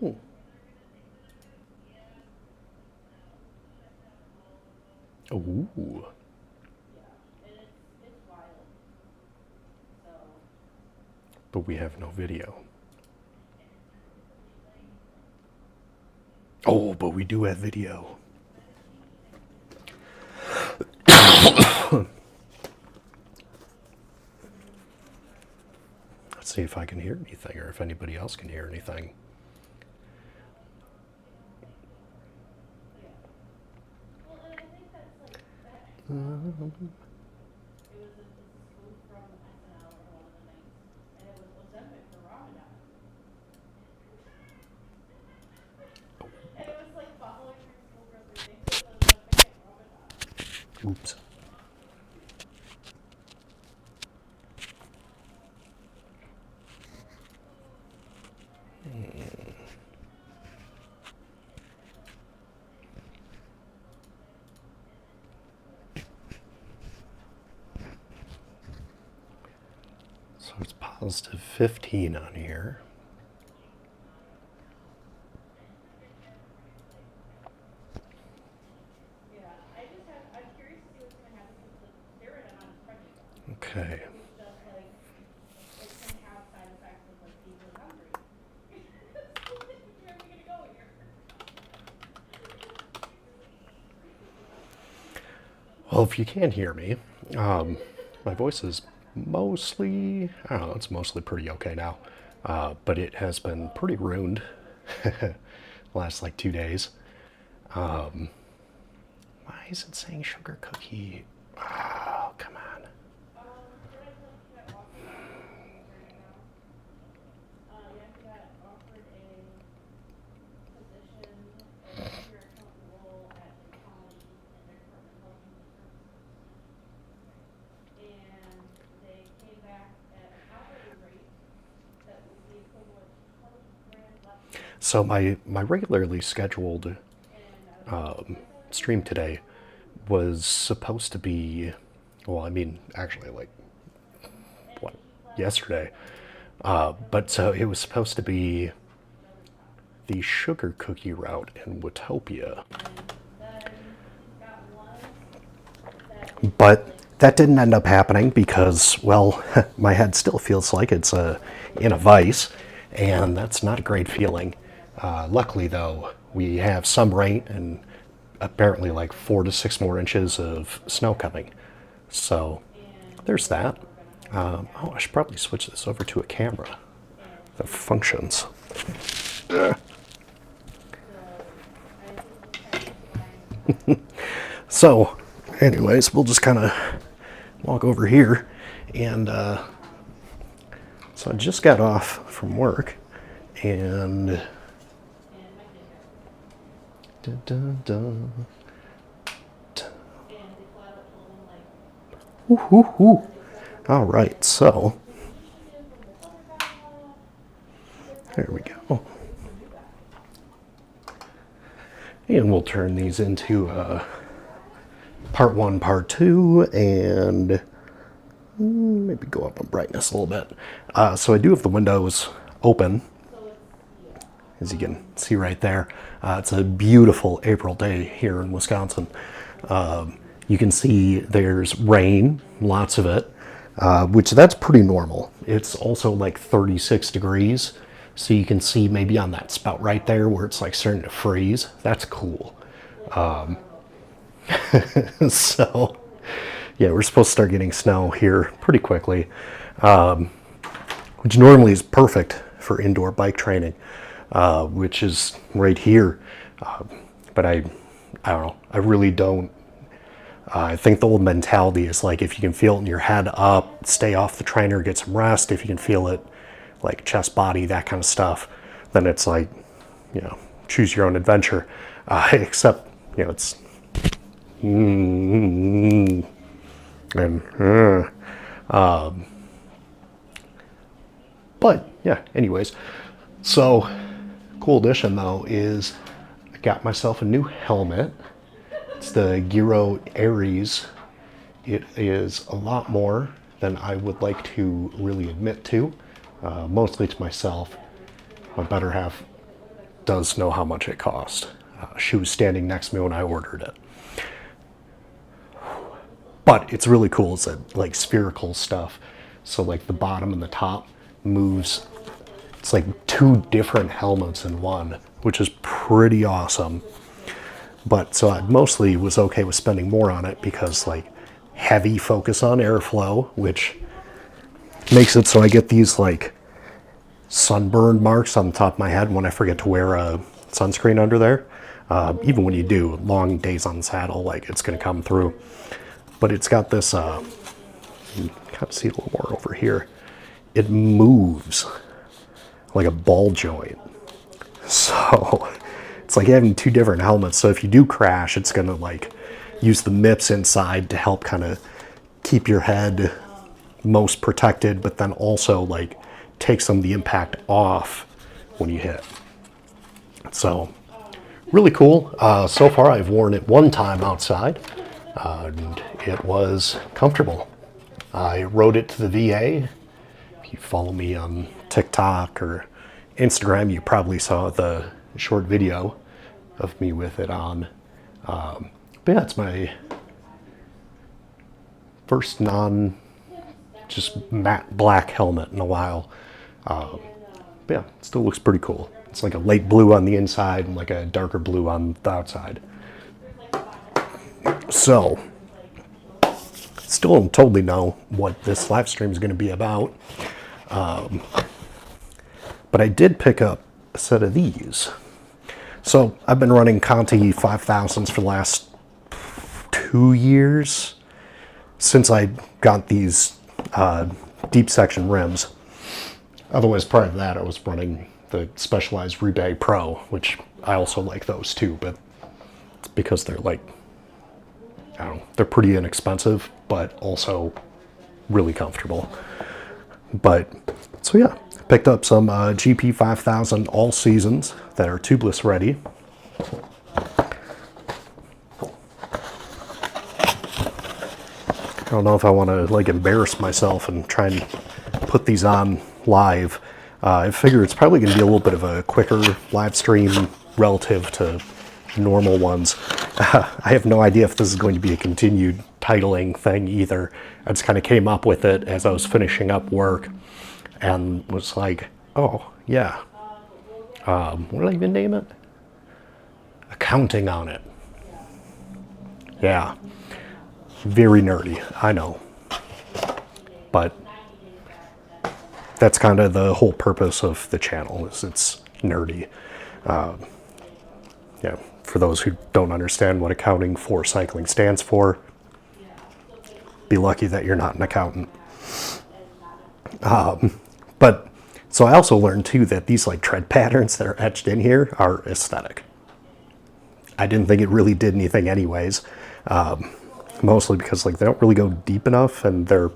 Hmm. Ooh. But we have no video. Oh, but we do have video. Let's see if I can hear anything or if anybody else can hear anything. Oops. So it's positive 15 on here. Okay. Well, if you can hear me, my voice is mostly, I don't know, it's mostly pretty okay now. But it has been pretty ruined the last like 2 days. Why is it saying sugar cookie? Oh, come on. So my regularly scheduled stream today was supposed to be, well, I mean, actually, like, what, yesterday. But so it was supposed to be the sugar cookie route in Watopia. But that didn't end up happening because, well, my head still feels like it's in a vice, and that's not a great feeling. Luckily, though, we have some rain and apparently like 4 to 6 more inches of snow coming. So there's that. Oh, I should probably switch this over to a camera that functions. So, anyways, we'll just kind of walk over here. And so I just got off from work and. Dun, dun, dun. Ooh, ooh, ooh. All right, so there we go. And we'll turn these into part one, part two, and maybe go up on brightness a little bit. So I do have the windows open, as you can see right there. It's a beautiful April day here in Wisconsin. You can see there's rain, lots of it, which that's pretty normal. It's also like 36 degrees. So you can see maybe on that spout right there where it's like starting to freeze. That's cool. So yeah, we're supposed to start getting snow here pretty quickly, which normally is perfect for indoor bike training, which is right here. But I don't know. I really don't. I think the old mentality is like if you can feel it in your head up, stay off the trainer, get some rest. If you can feel it like chest, body, that kind of stuff, then it's like, choose your own adventure. Except, it's and but yeah, anyways. So cool addition though is I got myself a new helmet. It's the Giro Aries. It is a lot more than I would like to really admit to, mostly to myself. My better half does know how much it cost. She was standing next to me when I ordered it. But it's really cool. It's like spherical stuff. So like the bottom and the top moves. It's like two different helmets in one, which is pretty awesome. But so I mostly was okay with spending more on it because like heavy focus on airflow, which makes it so I get these like sunburn marks on the top of my head when I forget to wear a sunscreen under there. Even when you do long days on the saddle, like it's going to come through. But it's got this, you can kind of see a little more over here. It moves like a ball joint. So it's like having two different helmets. So if you do crash, it's going to like use the MIPS inside to help kind of keep your head most protected, but then also like take some of the impact off when you hit. So really cool. So far I've worn it one time outside and it was comfortable. I rode it to the VA. If you follow me on TikTok or Instagram, you probably saw the short video of me with it on. But yeah, it's my first just matte black helmet in a while. But yeah, it still looks pretty cool. It's like a light blue on the inside and like a darker blue on the outside. So, still don't totally know what this live stream is going to be about. But I did pick up a set of these. So I've been running Conti 5000s for the last 2 years since I got these deep section rims. Otherwise, prior to that, I was running the Specialized Rebag Pro, which I also like those too, but it's because they're like, I don't know, they're pretty inexpensive, but also really comfortable. But, so yeah, picked up some GP 5000 all seasons that are tubeless ready. I don't know if I want to like embarrass myself and try and put these on live. I figure it's probably going to be a little bit of a quicker live stream relative to normal ones. I have no idea if this is going to be a continued titling thing either. I just kind of came up with it as I was finishing up work and was like, oh yeah, what did I even name it? Accounting on it. Yeah, very nerdy, I know. But that's kind of the whole purpose of the channel, is it's nerdy. Yeah, for those who don't understand what accounting for cycling stands for, be lucky that you're not an accountant. But so I also learned too that these like tread patterns that are etched in here are aesthetic. I didn't think it really did anything anyways, mostly because like they don't really go deep enough and they're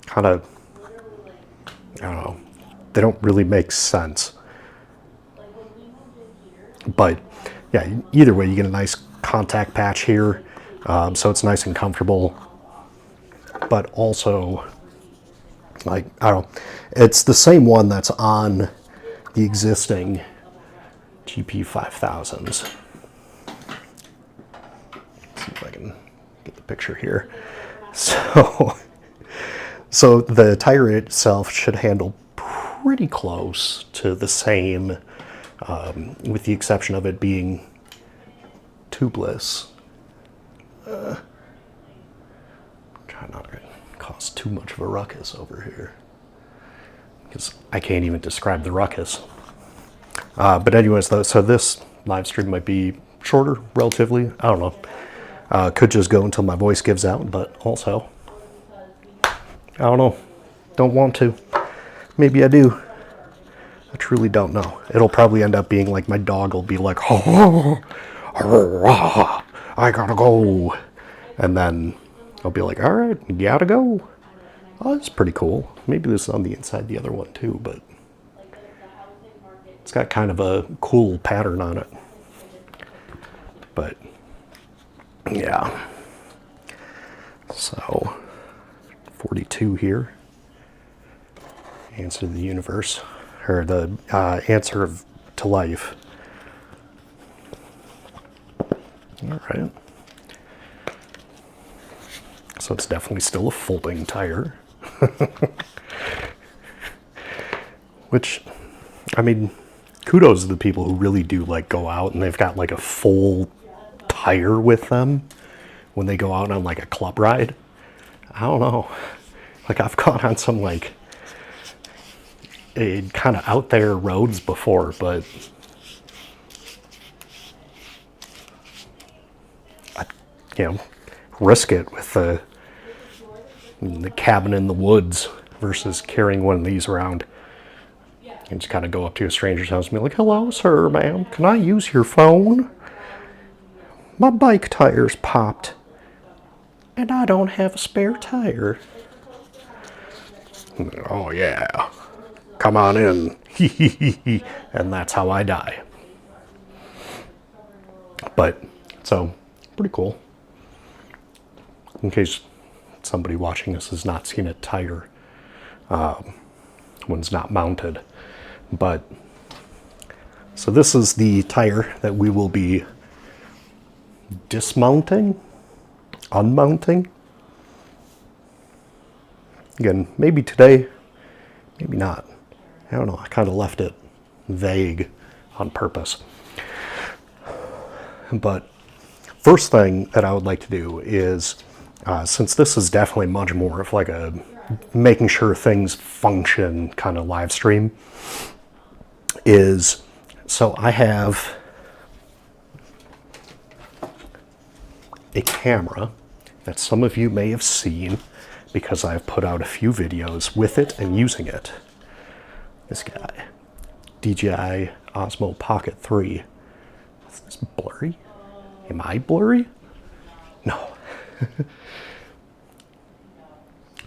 kind of, I don't know, they don't really make sense. But yeah, either way, you get a nice contact patch here, so it's nice and comfortable. But also, like, I don't know, it's the same one that's on the existing GP 5000s. Let's see if I can get the picture here. So the tire itself should handle pretty close to the same, with the exception of it being tubeless. Try not to cause too much of a ruckus over here, because I can't even describe the ruckus. But anyways, though, so this live stream might be shorter, relatively. I don't know. Could just go until my voice gives out, but also, I don't know. Don't want to. Maybe I do. I truly don't know. It'll probably end up being like my dog will be like, oh, I gotta go. And then I'll be like, all right, you gotta go. Oh, that's pretty cool. Maybe this is on the inside the other one too, but it's got kind of a cool pattern on it. But yeah. So 42 here. Answer to the universe, or the answer to life. All right. So it's definitely still a folding tire. Which, I mean, kudos to the people who really do like go out and they've got like a full tire with them when they go out on like a club ride. I don't know. Like I've gone on some like kind of out there roads before, but I, risk it with the cabin in the woods versus carrying one of these around. And just kind of go up to a stranger's house and be like, "Hello, sir, ma'am, can I use your phone? My bike tire's popped, and I don't have a spare tire." "Oh, yeah. Come on in." And that's how I die. But, so, pretty cool. In case somebody watching this has not seen a tire, one's not mounted. But, so this is the tire that we will be dismounting, unmounting. Again, maybe today, maybe not. I don't know, I kind of left it vague on purpose. But first thing that I would like to do is, since this is definitely much more of like a making sure things function kind of live stream, is, so I have a camera that some of you may have seen because I've put out a few videos with it and using it. This guy, DJI Osmo Pocket 3. Is this blurry? Am I blurry? No.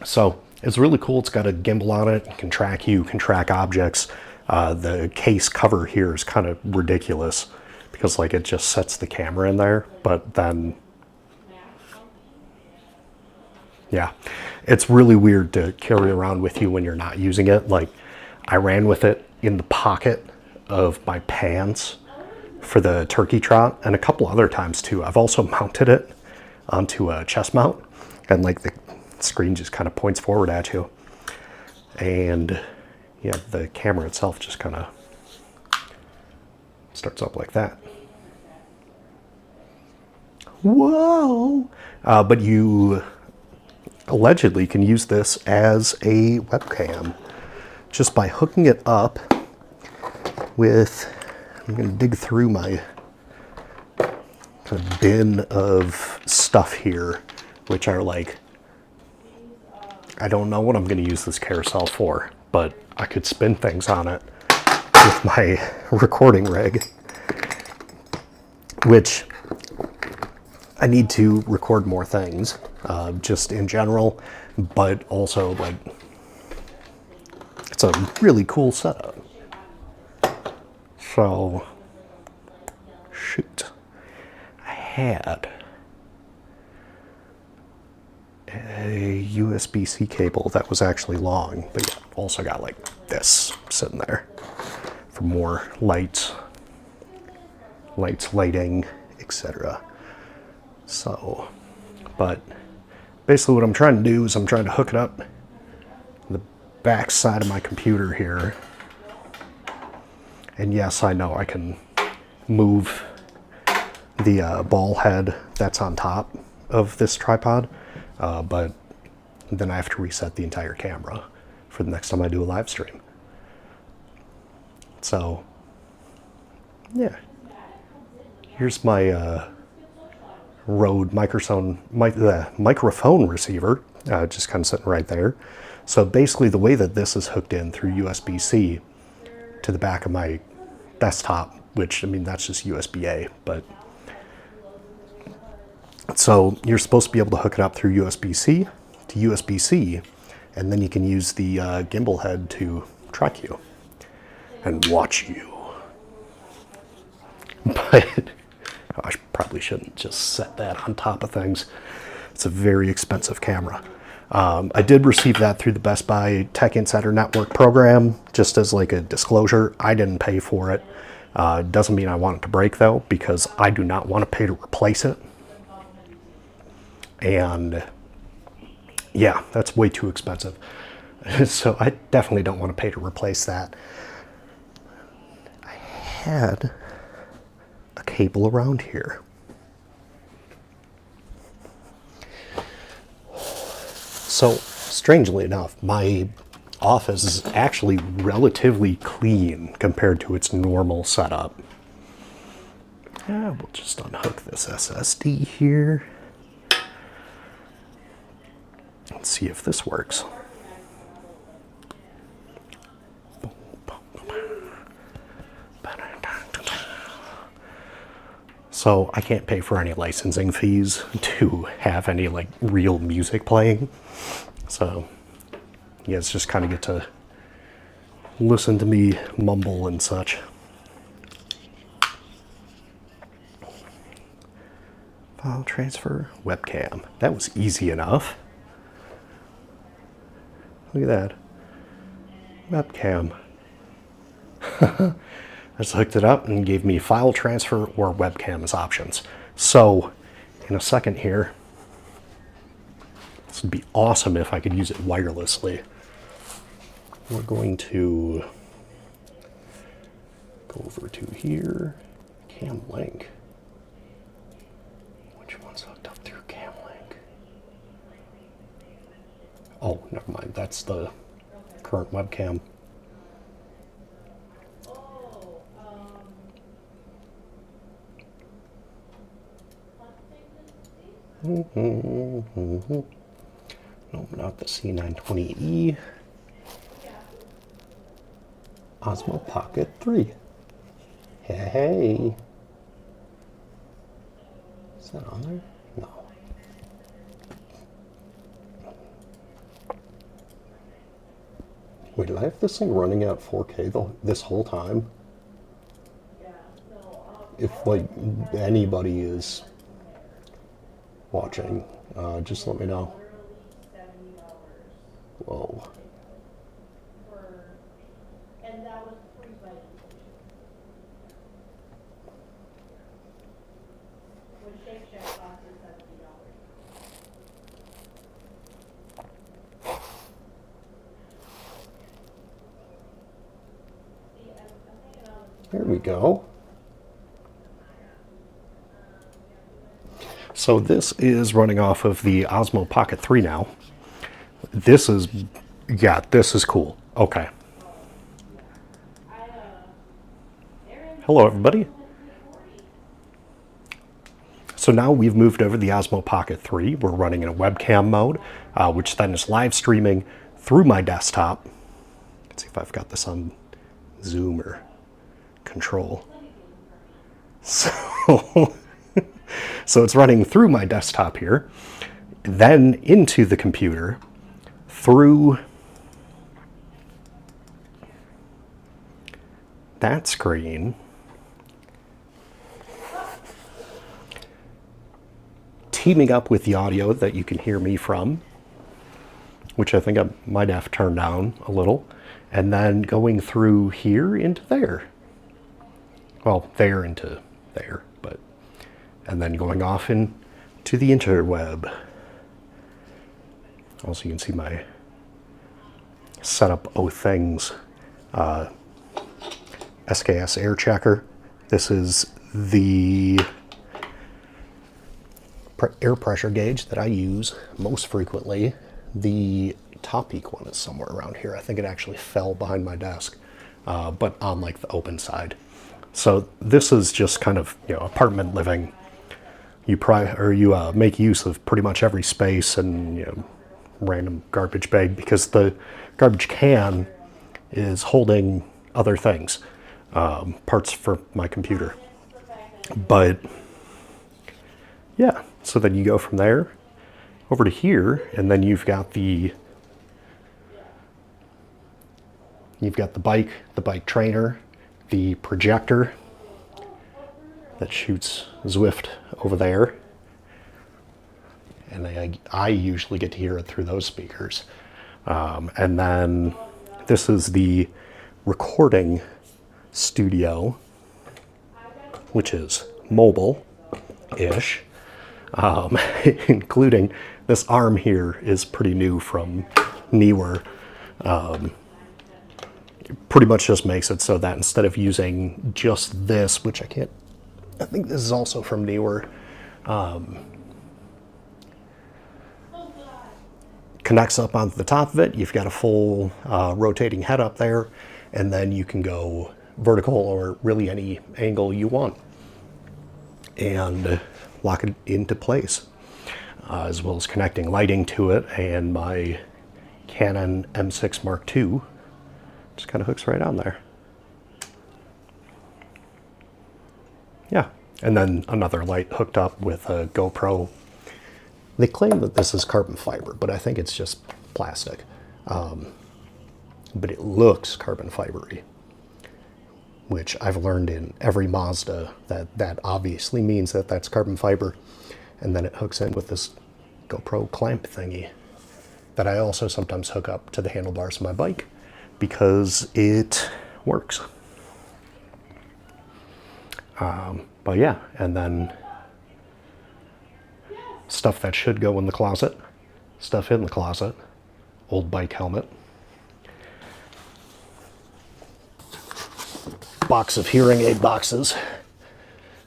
So it's really cool. It's got a gimbal on it. It can track you, can track objects. The case cover here is kind of ridiculous because like it just sets the camera in there, but then, yeah, it's really weird to carry around with you when you're not using it. Like I ran with it in the pocket of my pants for the turkey trot and a couple other times too. I've also mounted it onto a chest mount and like the screen just kind of points forward at you. And yeah, the camera itself just kind of starts up like that. Whoa! But you allegedly can use this as a webcam just by hooking it up with, I'm going to dig through my kind of bin of stuff here, which are like, I don't know what I'm going to use this carousel for, but I could spin things on it with my recording rig, which I need to record more things, just in general, but also like, it's a really cool setup. So, shoot, I had a USB-C cable that was actually long, but yeah, also got like this sitting there for more lights, lighting, etc. So, but basically what I'm trying to do is I'm trying to hook it up the back side of my computer here. And yes, I know I can move the ball head that's on top of this tripod, but then I have to reset the entire camera for the next time I do a live stream. So, yeah. Here's my Rode microphone receiver, just kind of sitting right there. So basically the way that this is hooked in through USB-C to the back of my desktop, which, I mean, that's just USB-A, but so you're supposed to be able to hook it up through USB-C to USB-C, and then you can use the gimbal head to track you and watch you. But I probably shouldn't just set that on top of things. It's a very expensive camera. I did receive that through the Best Buy Tech Insider Network program, just as like a disclosure. I didn't pay for it. Doesn't mean I want it to break though, because I do not want to pay to replace it. And yeah, that's way too expensive. So I definitely don't want to pay to replace that. I had a cable around here. So strangely enough, my office is actually relatively clean compared to its normal setup. We'll just unhook this SSD here. Let's see if this works. So I can't pay for any licensing fees to have any like real music playing. So you guys just kind of get to listen to me mumble and such. File transfer, webcam. That was easy enough. Look at that. Webcam. I just hooked it up and gave me file transfer or webcam as options. So in a second here, this would be awesome if I could use it wirelessly. We're going to go over to here, Cam Link. Which one's hooked up through Cam Link? Oh, never mind. That's the current webcam. No, not the C920E. Osmopocket 3. Hey. Is that on there? No. Wait, did I have this thing running at 4K this whole time? If, like, anybody is watching, just let me know. Whoa. There we go. So this is running off of the osmopocket 3 now. This is, yeah, this is cool. Okay. Hello, everybody. So now we've moved over to the osmopocket 3. We're running in a webcam mode, which then is live streaming through my desktop. Let's see if I've got this on Zoom or Control. So it's running through my desktop here, then into the computer, through that screen, teaming up with the audio that you can hear me from, which I think I might have turned down a little, and then going through here into there. Well, there into there, but, and then going off into the interweb. Also, you can see my setup things. SKS air checker. This is the air pressure gauge that I use most frequently. The top peak one is somewhere around here. I think it actually fell behind my desk, but on like the open side. So this is just kind of, you know, apartment living. You make use of pretty much every space and, you know, random garbage bag, because the garbage can is holding other things, parts for my computer. But yeah, so then you go from there over to here, and then you've got the bike trainer, the projector that shoots Zwift over there, and I usually get to hear it through those speakers. And then this is the recording studio which is mobile-ish, including this arm here is pretty new from Neewer. Pretty much just makes it so that instead of using just this, which I think this is also from Neewer, connects up onto the top of it. You've got a full rotating head up there, and then you can go vertical or really any angle you want and lock it into place, as well as connecting lighting to it. And my Canon M6 Mark II just kind of hooks right on there. Yeah, and then another light hooked up with a GoPro. They claim that this is carbon fiber, but I think it's just plastic. But it looks carbon fibery, which I've learned in every Mazda that obviously means that that's carbon fiber. And then it hooks in with this GoPro clamp thingy that I also sometimes hook up to the handlebars of my bike because it works. But yeah, and then stuff that should go in the closet, stuff in the closet, old bike helmet, box of hearing aid boxes.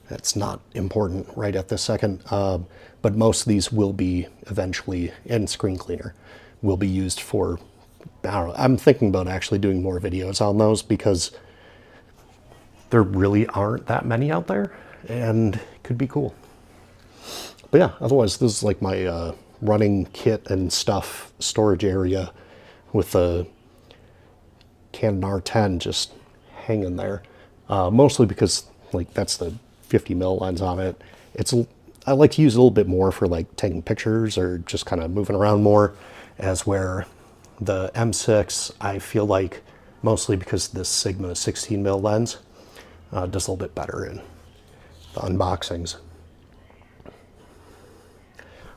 That's not important right at this second, but most of these will be eventually, and screen cleaner, will be used for, I don't know, I'm thinking about actually doing more videos on those because there really aren't that many out there, and it could be cool. But yeah, otherwise this is like my running kit and stuff storage area with the Canon R10 just hanging there. Mostly because like that's the 50mm lens on it. I like to use it a little bit more for like taking pictures or just kind of moving around more, as where the M6 I feel like mostly because this Sigma 16mm lens does a little bit better in the unboxings.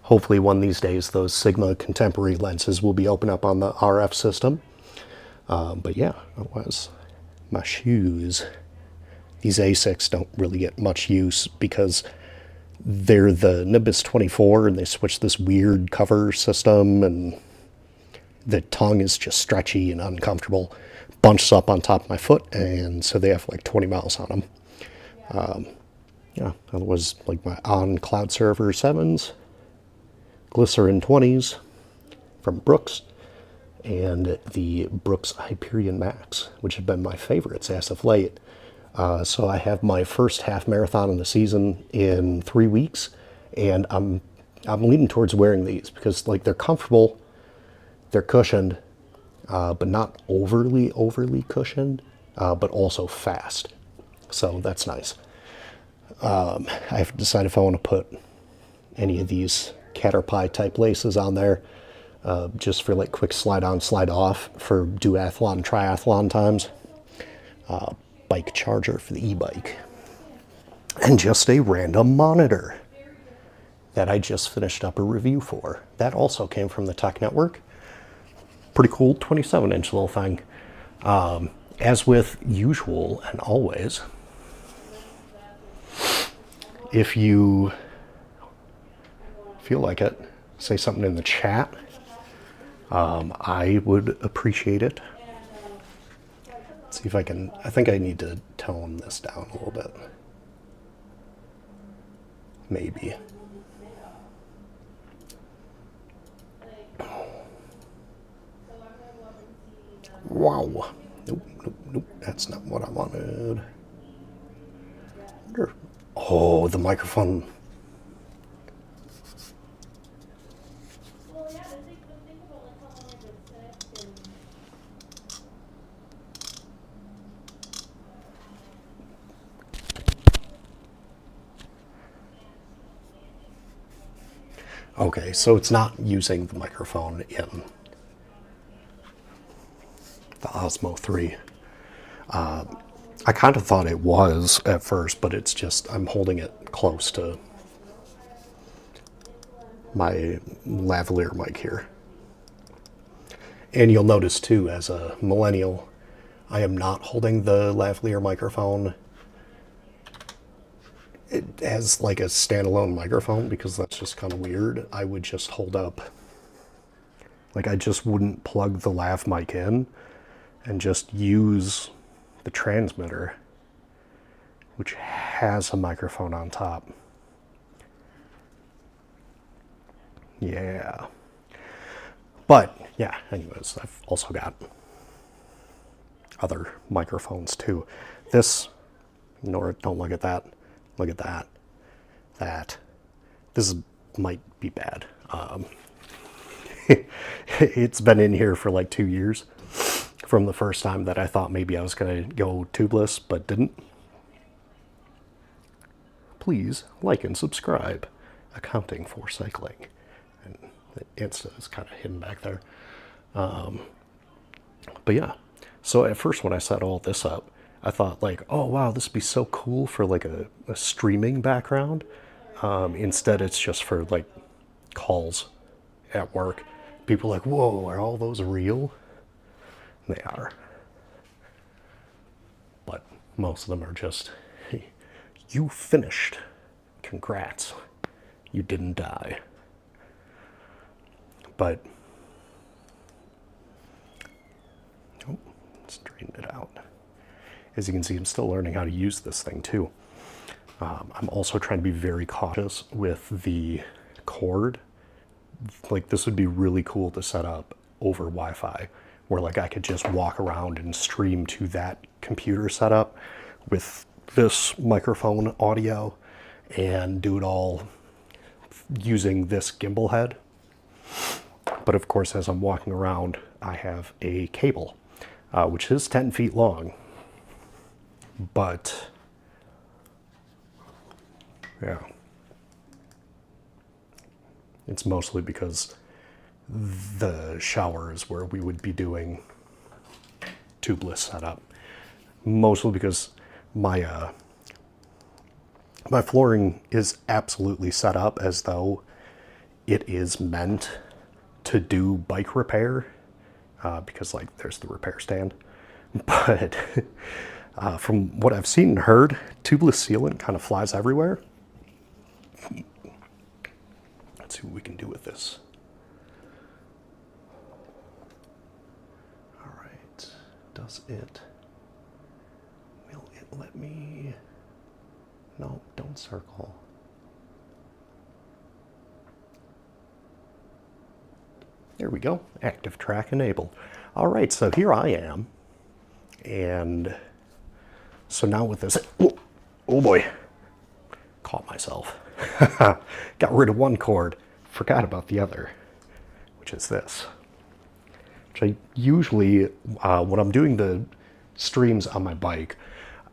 Hopefully one of these days those Sigma contemporary lenses will be open up on the RF system. But yeah, otherwise my shoes. These Asics don't really get much use because they're the Nimbus 24 and they switched this weird cover system and the tongue is just stretchy and uncomfortable, bunches up on top of my foot, and so they have like 20 miles on them. Yeah, otherwise like my On Cloud Server 7s, Glycerin 20s from Brooks, and the Brooks Hyperion Max, which have been my favorites as of late. So I have my first half marathon of the season in 3 weeks, and I'm leaning towards wearing these because like they're comfortable, they're cushioned, but not overly cushioned, but also fast. So that's nice. I have to decide if I want to put any of these Caterpie type laces on there, just for like quick slide on, slide off for duathlon, triathlon times. Bike charger for the e-bike, and just a random monitor that I just finished up a review for. That also came from the Tech Network. Pretty cool 27-inch little thing. As with usual and always, if you feel like it, say something in the chat. I would appreciate it. See if I can, I think I need to tone this down a little bit. Maybe. Wow. Nope, that's not what I wanted. Oh, the microphone. Okay, so it's not using the microphone in the Osmo 3. I kind of thought it was at first, but it's just I'm holding it close to my lavalier mic here. And you'll notice too, as a millennial, I am not holding the lavalier microphone as like a standalone microphone, because that's just kind of weird, I would just hold up, like I just wouldn't plug the lav mic in and just use the transmitter, which has a microphone on top. Yeah. But yeah, anyways, I've also got other microphones too. This, ignore it, don't look at that. Look at that. That. This might be bad. It's been in here for like 2 years from the first time that I thought maybe I was going to go tubeless, but didn't. Please like and subscribe. Accounting for cycling. And the Insta is kind of hidden back there. But yeah, so at first when I set all this up, I thought like, oh wow, this would be so cool for like a streaming background. Instead, it's just for like calls at work. People are like, whoa, are all those real? They are. But most of them are just, hey, you finished. Congrats. You didn't die. But, oh, straighten it out. As you can see, I'm still learning how to use this thing too. I'm also trying to be very cautious with the cord. Like this would be really cool to set up over Wi-Fi, where like I could just walk around and stream to that computer setup with this microphone audio and do it all using this gimbal head. But of course, as I'm walking around, I have a cable, which is 10 feet long. But yeah, it's mostly because the shower is where we would be doing tubeless setup. Mostly because my my flooring is absolutely set up as though it is meant to do bike repair, because like there's the repair stand. But from what I've seen and heard, tubeless sealant kind of flies everywhere. Let's see what we can do with this. All right, does it, will it let me, no, don't circle. There we go, active track enabled. All right, so here I am. And so now with this, oh boy, caught myself. Got rid of one cord, forgot about the other, which is this. Which I usually, when I'm doing the streams on my bike,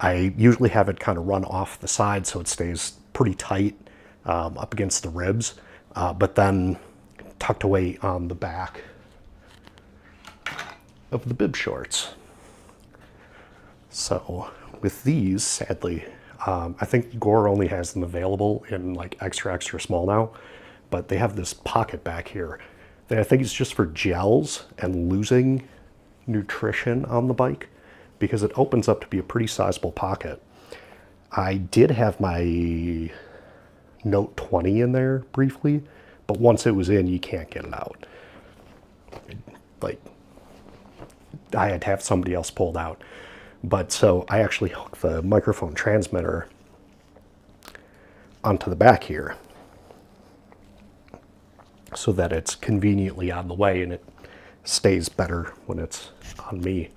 I usually have it kind of run off the side so it stays pretty tight up against the ribs, but then tucked away on the back of the bib shorts. So with these, sadly, I think Gore only has them available in like extra small now, but they have this pocket back here that I think is just for gels and losing nutrition on the bike, because it opens up to be a pretty sizable pocket. I did have my Note 20 in there briefly, but once it was in, you can't get it out. Like, I had to have somebody else pulled out. But so I actually hooked the microphone transmitter onto the back here so that it's conveniently on the way and it stays better when it's on me.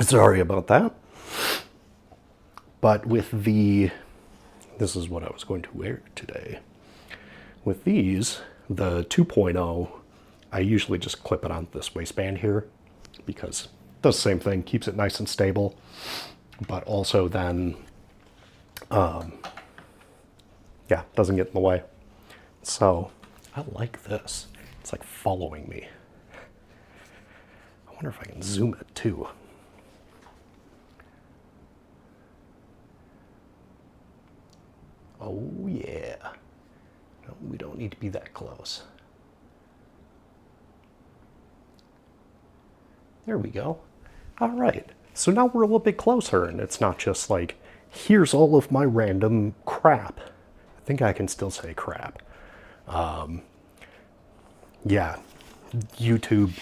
Sorry about that. But with the, this is what I was going to wear today. With these, the 2.0, I usually just clip it on this waistband here, because it does the same thing, keeps it nice and stable, but also then, yeah, doesn't get in the way. So I like this. It's like following me. I wonder if I can zoom it too. Oh yeah. No, we don't need to be that close. There we go. All right. So now we're a little bit closer, and it's not just like here's all of my random crap. I think I can still say crap. Yeah, YouTube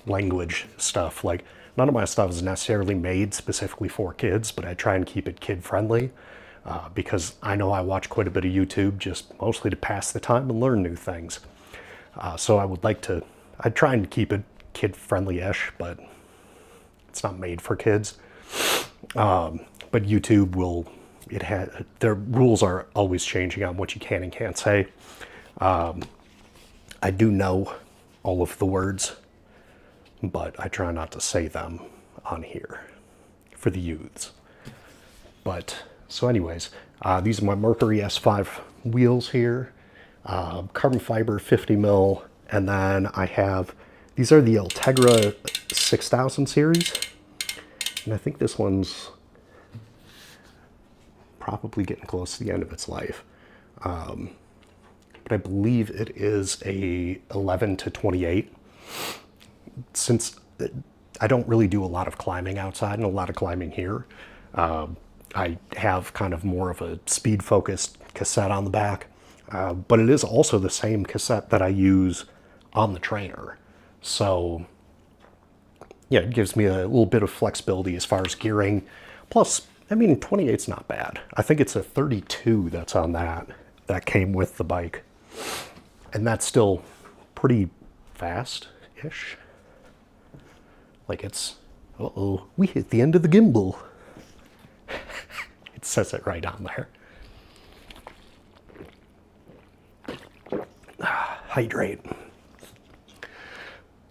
language stuff. Like, none of my stuff is necessarily made specifically for kids, but I try and keep it kid friendly because I know I watch quite a bit of YouTube just mostly to pass the time and learn new things. So I'd try and keep it kid friendly-ish, but it's not made for kids. But YouTube their rules are always changing on what you can and can't say. I do know all of the words, but I try not to say them on here for the youths. But, so anyways, these are my Mercury S5 wheels here. Carbon fiber 50 mil, and then I have, these are the Ultegra 6000 series, and I think this one's probably getting close to the end of its life. But I believe it is a 11 to 28. Since I don't really do a lot of climbing outside and a lot of climbing here, I have kind of more of a speed focused cassette on the back, but it is also the same cassette that I use on the trainer. So yeah, it gives me a little bit of flexibility as far as gearing. Plus, I mean, 28's not bad. I think it's a 32 that's on that came with the bike. And that's still pretty fast-ish. Like it's, uh-oh, we hit the end of the gimbal. It says it right on there. Hydrate.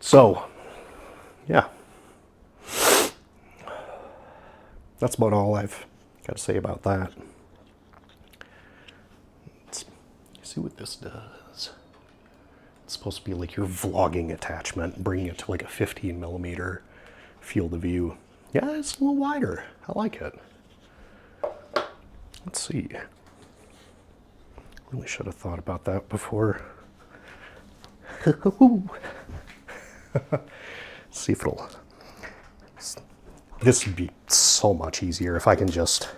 So, yeah. That's about all I've got to say about that. Let's see what this does. It's supposed to be like your vlogging attachment, bringing it to like a 15 millimeter field of view. Yeah, it's a little wider. I like it. Let's see. Really should have thought about that before. See if it'll... This would be so much easier if I can just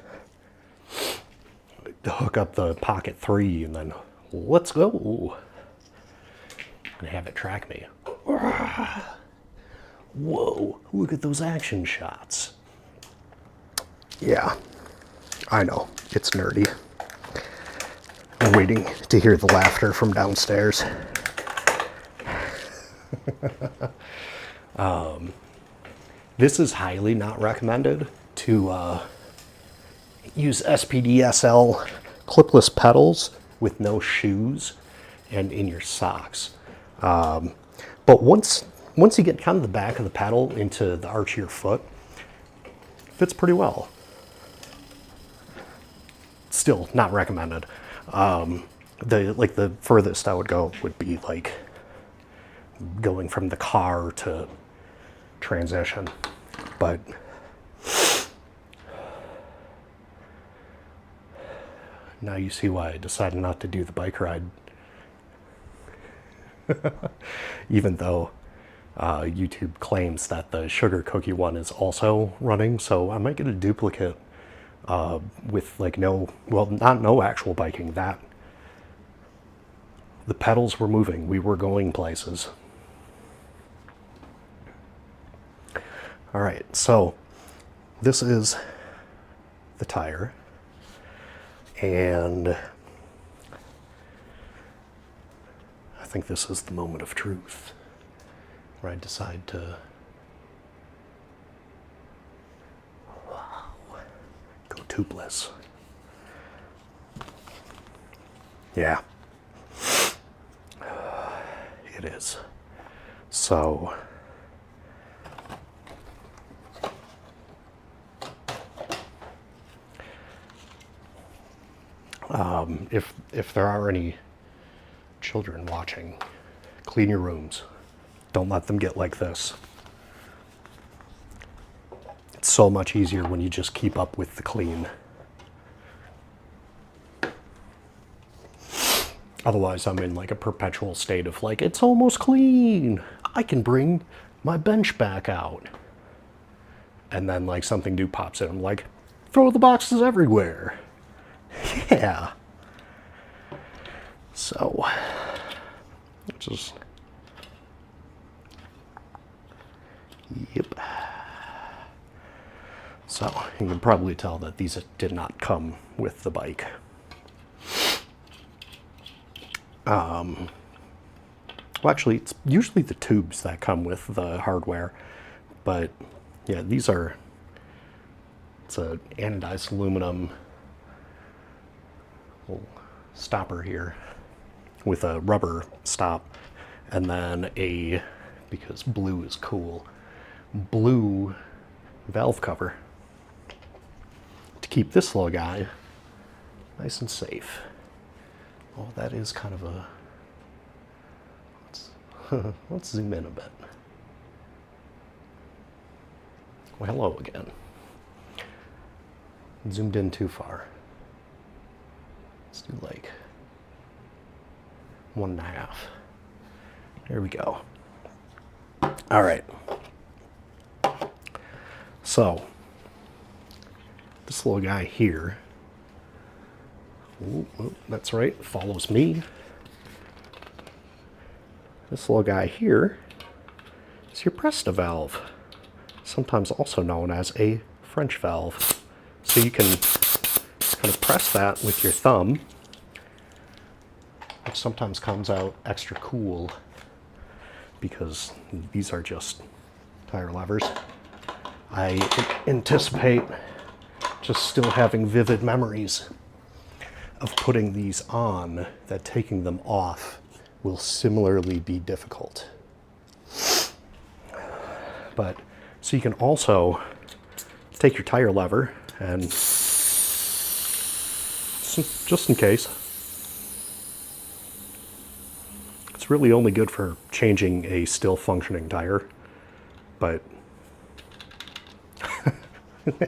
hook up the Pocket 3 and then let's go. And have it track me. Whoa, look at those action shots. Yeah, I know, it's nerdy. I'm waiting to hear the laughter from downstairs. This is highly not recommended to use SPDSL clipless pedals with no shoes and in your socks. But once you get kind of the back of the pedal into the arch of your foot, it fits pretty well. Still not recommended. The furthest I would go would be like going from the car to transition, but now you see why I decided not to do the bike ride. Even though YouTube claims that the sugar cookie one is also running, so I might get a duplicate with like not no actual biking. That the pedals were moving, we were going places. All right, so this is the tire, and I think this is the moment of truth where I decide to go tubeless. Yeah, it is. So if there are any children watching, clean your rooms. Don't let them get like this. It's so much easier when you just keep up with the clean. Otherwise, I'm in like a perpetual state of like, it's almost clean. I can bring my bench back out. And then like something new pops in. I'm like, Throw the boxes everywhere. Yeah. So, just, yep. So, you can probably tell that these did not come with the bike. Well, actually, it's usually the tubes that come with the hardware, but yeah, these are, it's a anodized aluminum little stopper here with a rubber stop, and then a, because blue is cool, blue valve cover to keep this little guy nice and safe. Oh, that is kind of a, let's zoom in a bit. Well, hello again. Zoomed in too far. Let's do like 1.5. There we go. All right. So, this little guy here, ooh, that's right, follows me. This little guy here is your Presta valve, sometimes also known as a French valve. So you can kind of press that with your thumb, which sometimes comes out extra cool because these are just tire levers. I anticipate just still having vivid memories of putting these on, that taking them off will similarly be difficult. But, so you can also take your tire lever and, just in case, it's really only good for changing a still functioning tire, but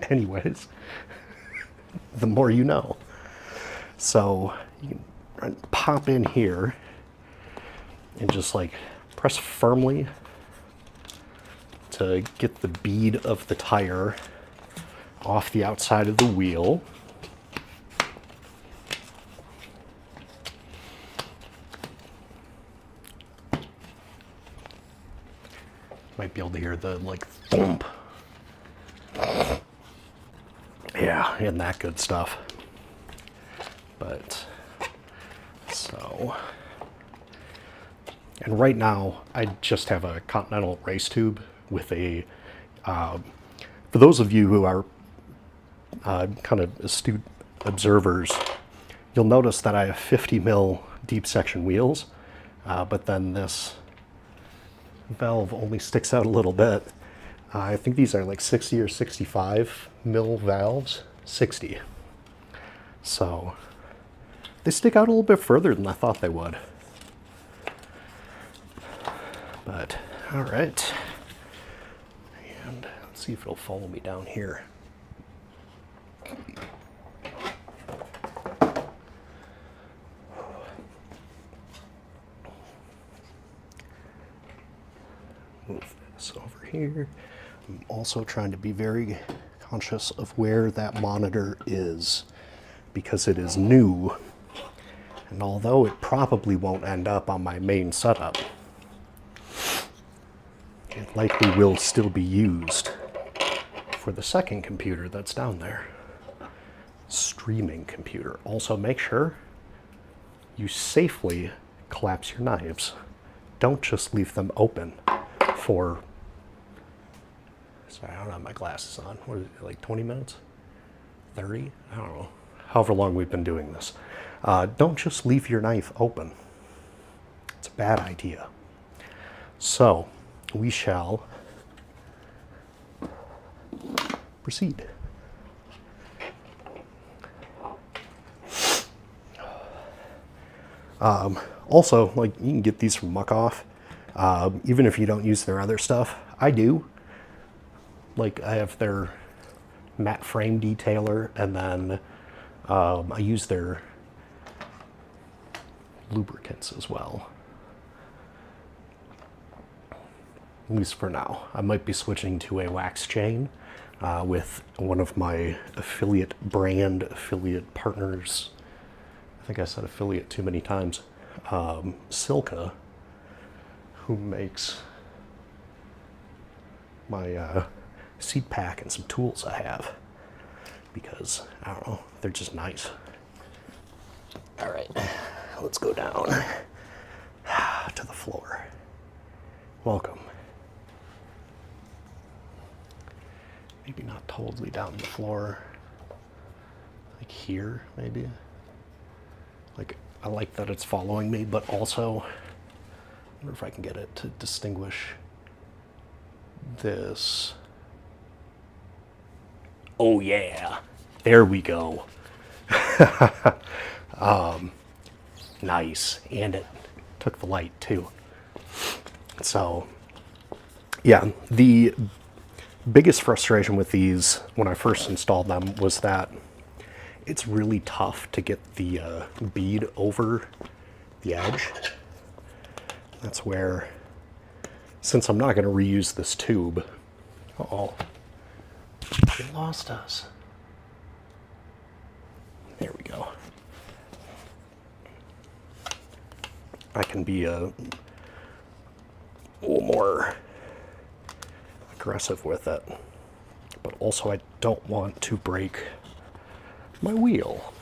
anyways, the more you know. So you can pop in here and just like press firmly to get the bead of the tire off the outside of the wheel. Might be able to hear the like thump. Yeah, and that good stuff. But so, and right now I just have a Continental race tube with a, for those of you who are kind of astute observers, you'll notice that I have 50 mil deep section wheels, but then this valve only sticks out a little bit. I think these are like 60 or 65 mil valves, 60. So they stick out a little bit further than I thought they would. But, all right. And let's see if it'll follow me down here. Move this over here. I'm also trying to be very conscious of where that monitor is, because it is new. And although it probably won't end up on my main setup, it likely will still be used for the second computer that's down there. Streaming computer. Also make sure you safely collapse your knives. Don't just leave them open for, sorry, I don't have my glasses on. What is it, like 20 minutes? 30? I don't know. However long we've been doing this. Don't just leave your knife open. It's a bad idea. So, we shall proceed. Also, like, you can get these from Muck Off, even if you don't use their other stuff. I do. Like, I have their matte frame detailer, and then I use their lubricants as well. At least for now. I might be switching to a wax chain, with one of my affiliate partners. I think I said affiliate too many times. Silka, who makes my seed pack and some tools I have, because I don't know, they're just nice. All right, let's go down to the floor. Welcome. Maybe not totally down the floor, like here maybe. Like, I like that it's following me, but also I wonder if I can get it to distinguish this. Oh yeah, there we go. Nice, and it took the light too. So yeah, the biggest frustration with these when I first installed them was that it's really tough to get the bead over the edge. That's where, since I'm not going to reuse this tube, uh-oh, it lost us. There we go. I can be a little more aggressive with it, but also I don't want to break my wheel,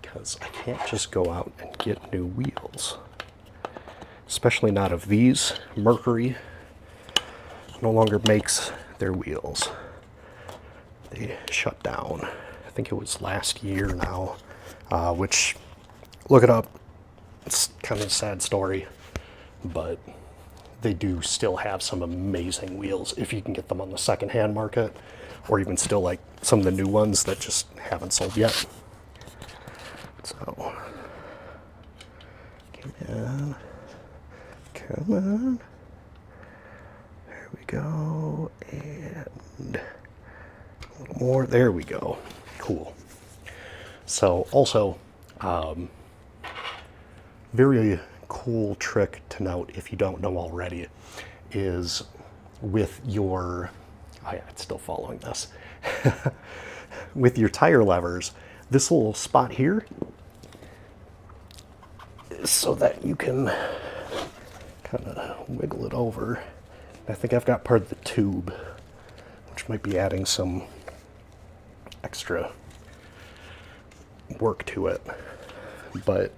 because I can't just go out and get new wheels, especially not if these. Mercury no longer makes their wheels. They shut down. I think it was last year now, which, look it up. It's kind of a sad story, but they do still have some amazing wheels if you can get them on the secondhand market, or even still like some of the new ones that just haven't sold yet. So, come on, come on. There we go, and a little more. There we go. Cool. So also, very cool trick to note if you don't know already is with your, oh yeah, it's still following this. With your tire levers, this little spot here is so that you can kind of wiggle it over. I think I've got part of the tube, which might be adding some extra work to it, but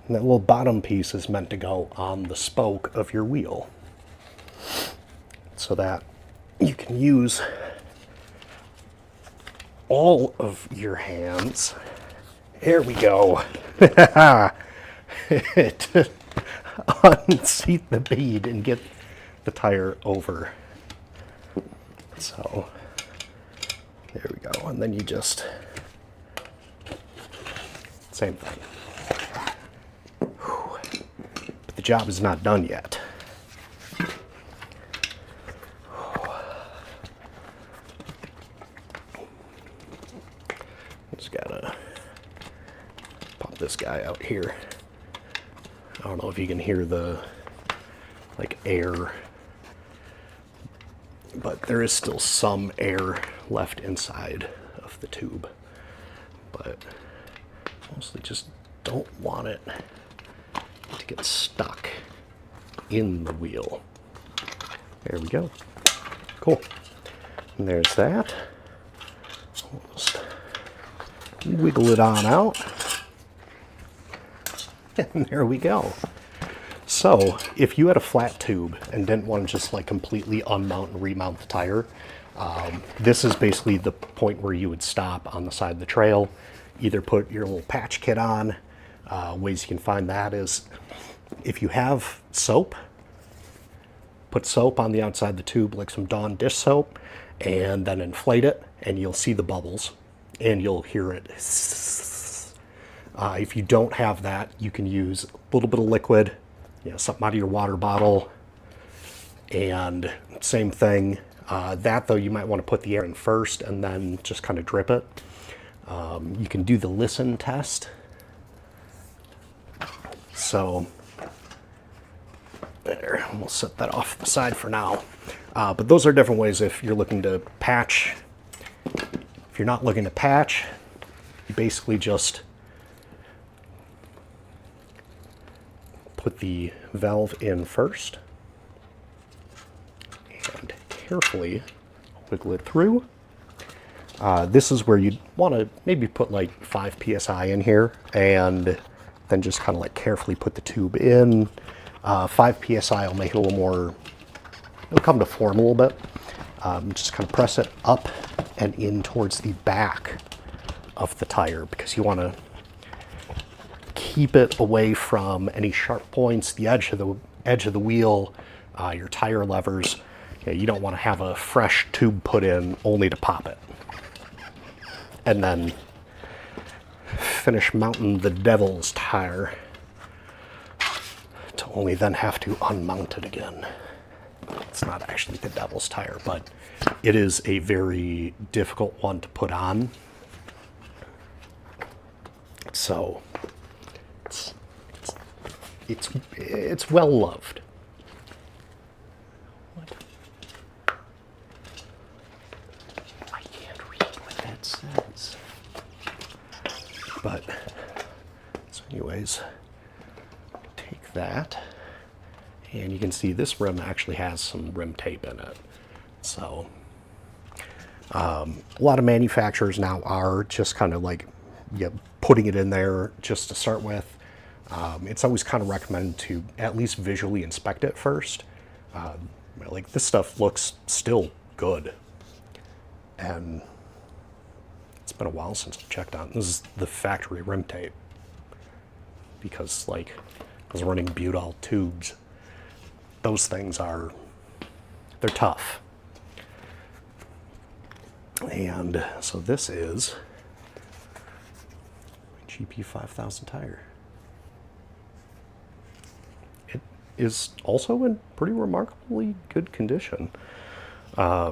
that little bottom piece is meant to go on the spoke of your wheel so that you can use all of your hands. There we go. To unseat the bead and get the tire over. So there we go. And then you just, same thing. But the job is not done yet. Just gotta pop this guy out here. I don't know if you can hear the like air, but there is still some air left inside of the tube, but mostly just don't want it to get stuck in the wheel. There we go. Cool. And there's that. Just wiggle it on out. And there we go. So if you had a flat tube and didn't want to just like completely unmount and remount the tire, this is basically the point where you would stop on the side of the trail. Either put your little patch kit on. Ways you can find that is if you have soap, put soap on the outside of the tube, like some Dawn dish soap, and then inflate it, and you'll see the bubbles, and you'll hear it. If you don't have that, you can use a little bit of liquid, something out of your water bottle, and same thing. That though, you might want to put the air in first and then just kind of drip it. You can do the listen test. So There, we'll set that off to the side for now. But those are different ways if you're looking to patch. If you're not looking to patch, you basically just put the valve in first and carefully wiggle it through. This is where you'd want to maybe put like 5 psi in here and then just kind of like carefully put the tube in. 5 psi will make it a little more, it'll come to form a little bit. Just kind of press it up and in towards the back of the tire because you want to keep it away from any sharp points, the edge of the wheel, your tire levers. You don't want to have a fresh tube put in only to pop it. And then finish mounting the devil's tire to only then have to unmount it again. It's not actually the devil's tire, but it is a very difficult one to put on. So it's well loved. What? I can't read what that says. But so anyways, take that. And you can see this rim actually has some rim tape in it. So a lot of manufacturers now are just kind of like putting it in there just to start with. It's always kind of recommended to at least visually inspect it first. Like this stuff looks still good. And it's been a while since I've checked on it. This is the factory rim tape. Because like I was running butyl tubes. Those things are, they're tough. And so this is a GP 5000 tire. It is also in pretty remarkably good condition. Yeah.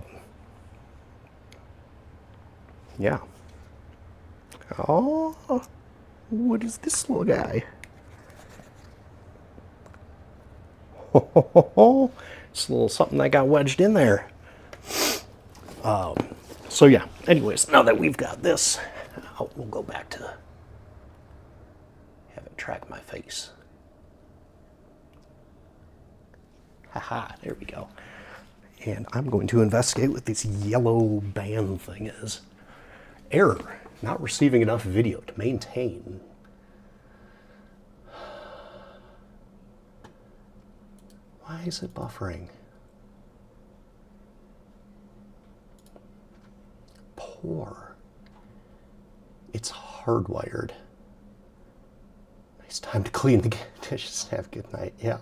Oh, what is this little guy? It's a little something that got wedged in there. So yeah, anyways, now that we've got this, we'll go back to have it track my face. Haha, there we go. And I'm going to investigate what this yellow band thing is. Error, not receiving enough video to maintain. Why is it buffering? Poor. It's hardwired. Nice time to clean the dishes. Have a good night. Yeah.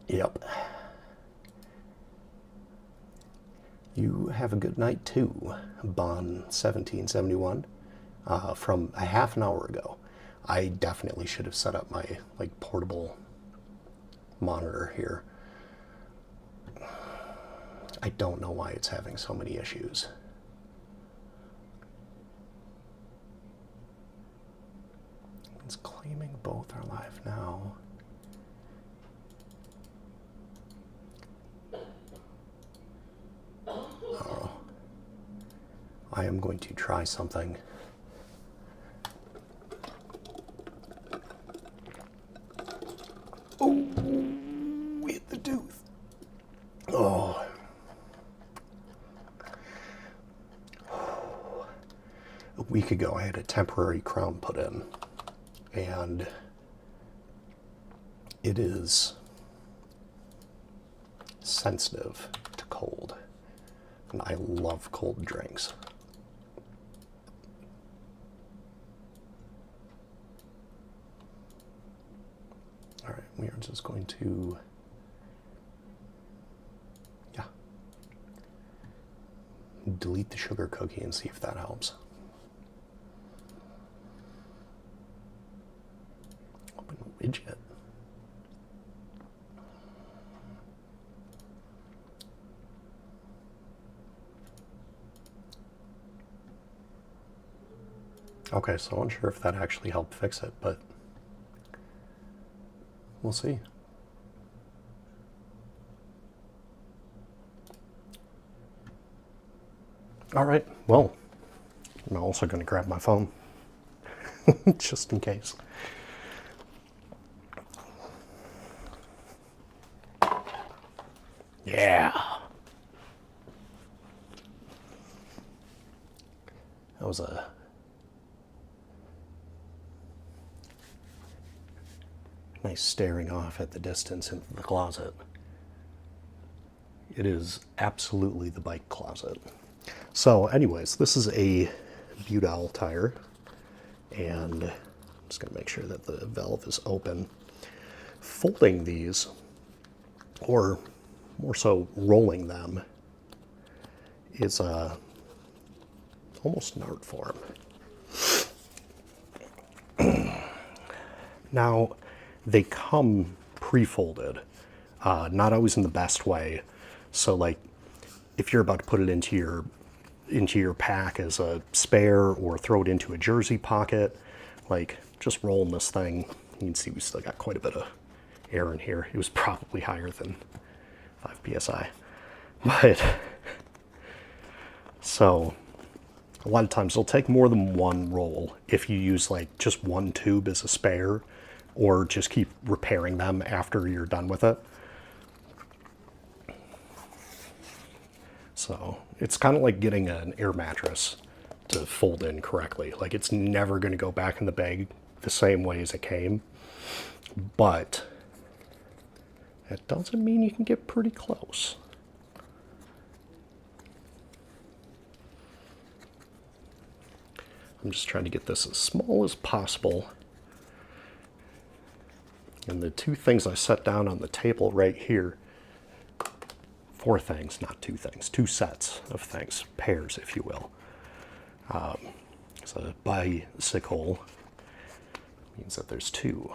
Yep. You have a good night too, Bon1771, from a half an hour ago. I definitely should have set up my like portable monitor here. I don't know why it's having so many issues. It's claiming both are live now. Oh. I am going to try something. Oh, hit the tooth. Oh. A week ago, I had a temporary crown put in, and it is sensitive to cold, and I love cold drinks. All right, we are just going to, delete the sugar cookie and see if that helps. Open widget. Okay, so I'm unsure if that actually helped fix it, but we'll see. All right, well, I'm also going to grab my phone, just in case. Yeah. That was a nice staring off at the distance into the closet. It is absolutely the bike closet. So anyways, this is a Budal tire, and I'm just going to make sure that the valve is open. Folding these, or more so rolling them, is almost an art form. Now, they come pre-folded, not always in the best way. So like, if you're about to put it into your pack as a spare or throw it into a jersey pocket, like just rolling this thing, you can see we still got quite a bit of air in here. It was probably higher than 5 psi. But, so a lot of times it'll take more than one roll if you use like just one tube as a spare, or just keep repairing them after you're done with it. So it's kind of like getting an air mattress to fold in correctly. Like, it's never going to go back in the bag the same way as it came, but that doesn't mean you can get pretty close. I'm just trying to get this as small as possible. And the two things I set down on the table right here, 4 things, not 2 things, 2 sets of things, pairs, if you will. So a bicycle means that there's 2.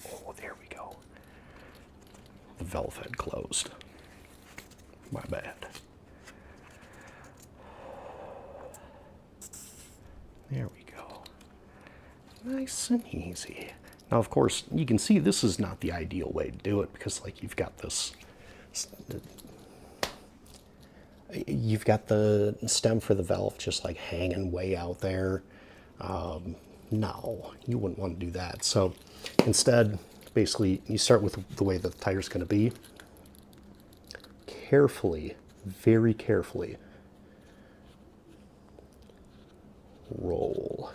Oh, there we go. The valve had closed. My bad. There we go. Nice and easy. Now, of course, you can see this is not the ideal way to do it, because like you've got the stem for the valve just like hanging way out there. No, you wouldn't want to do that. So instead, basically, you start with the way the tire's going to be. Carefully, very carefully, roll.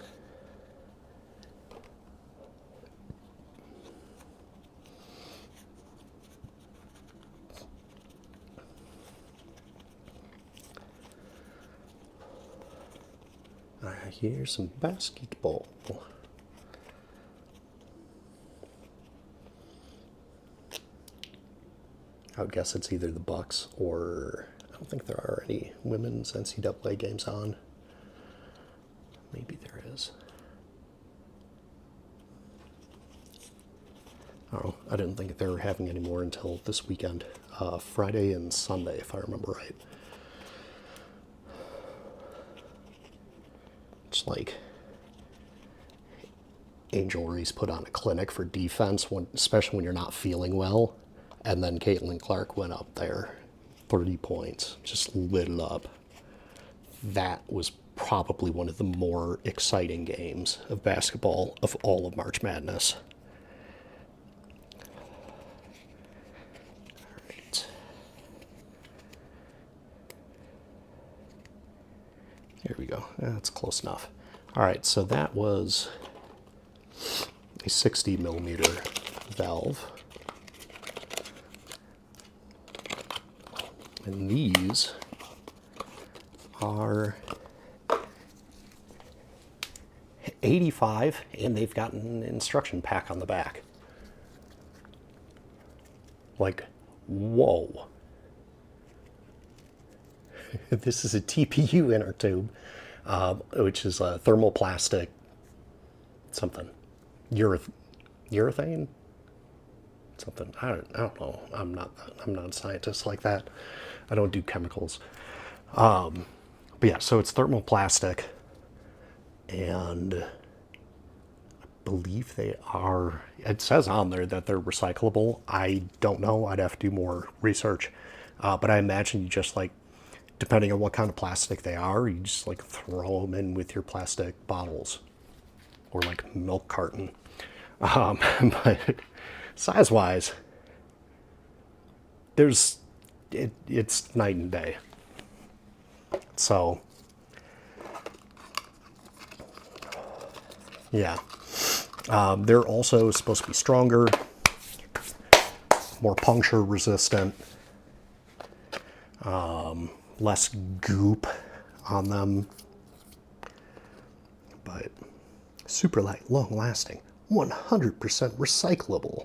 Here's some basketball. I would guess it's either the Bucks or I don't think there are any women's NCAA games on. Maybe there is. Oh, I didn't think they were having any more until this weekend, Friday and Sunday, if I remember right. It's like Angel Reese put on a clinic for defense, especially when you're not feeling well. And then Caitlin Clark went up there, 30 points, just lit it up. That was probably one of the more exciting games of basketball of all of March Madness. All right. There we go. That's close enough. All right, so that was a 60 millimeter valve. And these are 85, and they've got an instruction pack on the back. Like, whoa. This is a TPU inner tube, which is a thermoplastic something. Urethane? Something. I don't know. I'm not a scientist like that. I don't do chemicals. But yeah, so it's thermoplastic, and believe they are, it says on there that they're recyclable. I don't know, I'd have to do more research. But I imagine you just like, depending on what kind of plastic they are, you just like throw them in with your plastic bottles or like milk carton. But size-wise, it's night and day. So, yeah. They're also supposed to be stronger, more puncture resistant, less goop on them, but super light, long lasting, 100% recyclable.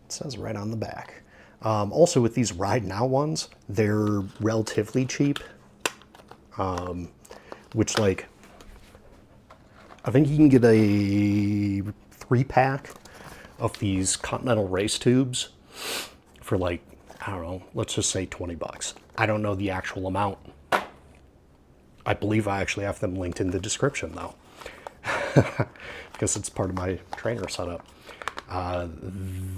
It says right on the back. Also with these Ride Now ones, they're relatively cheap, which like, I think you can get a 3-pack of these Continental race tubes for like, I don't know, let's just say 20 bucks. I don't know the actual amount. I believe I actually have them linked in the description though, because it's part of my trainer setup.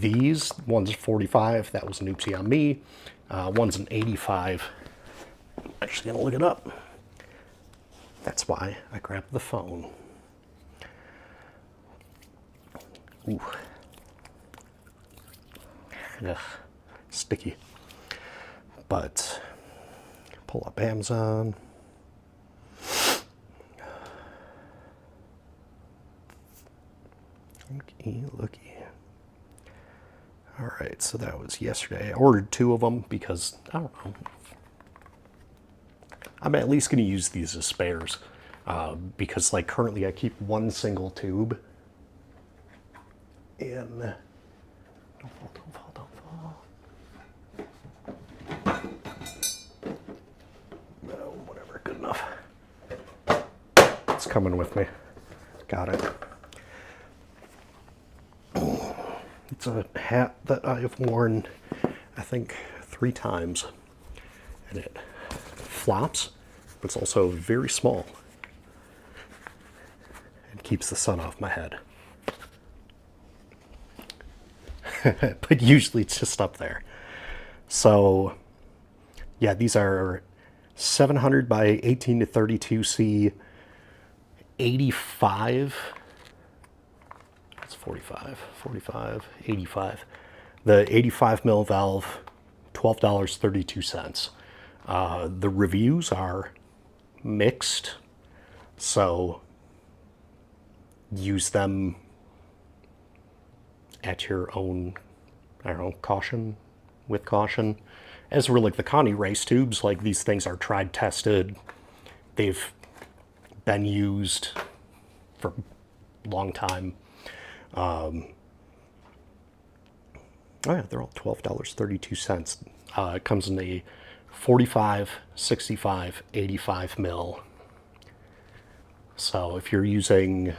These, one's 45, that was an oopsie on me. One's an 85. I'm actually gonna look it up. That's why I grabbed the phone. Ooh. Ugh, sticky. But pull up Amazon. Looky. All right, so that was yesterday. I ordered 2 of them because, I don't know, I'm at least going to use these as spares. Because like currently I keep 1 single tube in, don't fall. No, whatever, good enough. It's coming with me. Got it. It's a hat that I have worn, I think, 3 times. And it flops, but it's also very small. It keeps the sun off my head. But usually it's just up there. So, yeah, these are 700 by 18 to 32C, 85. 45, 85. The 85 mil valve, $12.32. The reviews are mixed, so use them at your own, I don't know, caution, with caution. As for like the Conti race tubes, like these things are tried, tested. They've been used for a long time. Oh yeah, they're all $12.32. It comes in the 45, 65, 85 mil. So if you're using a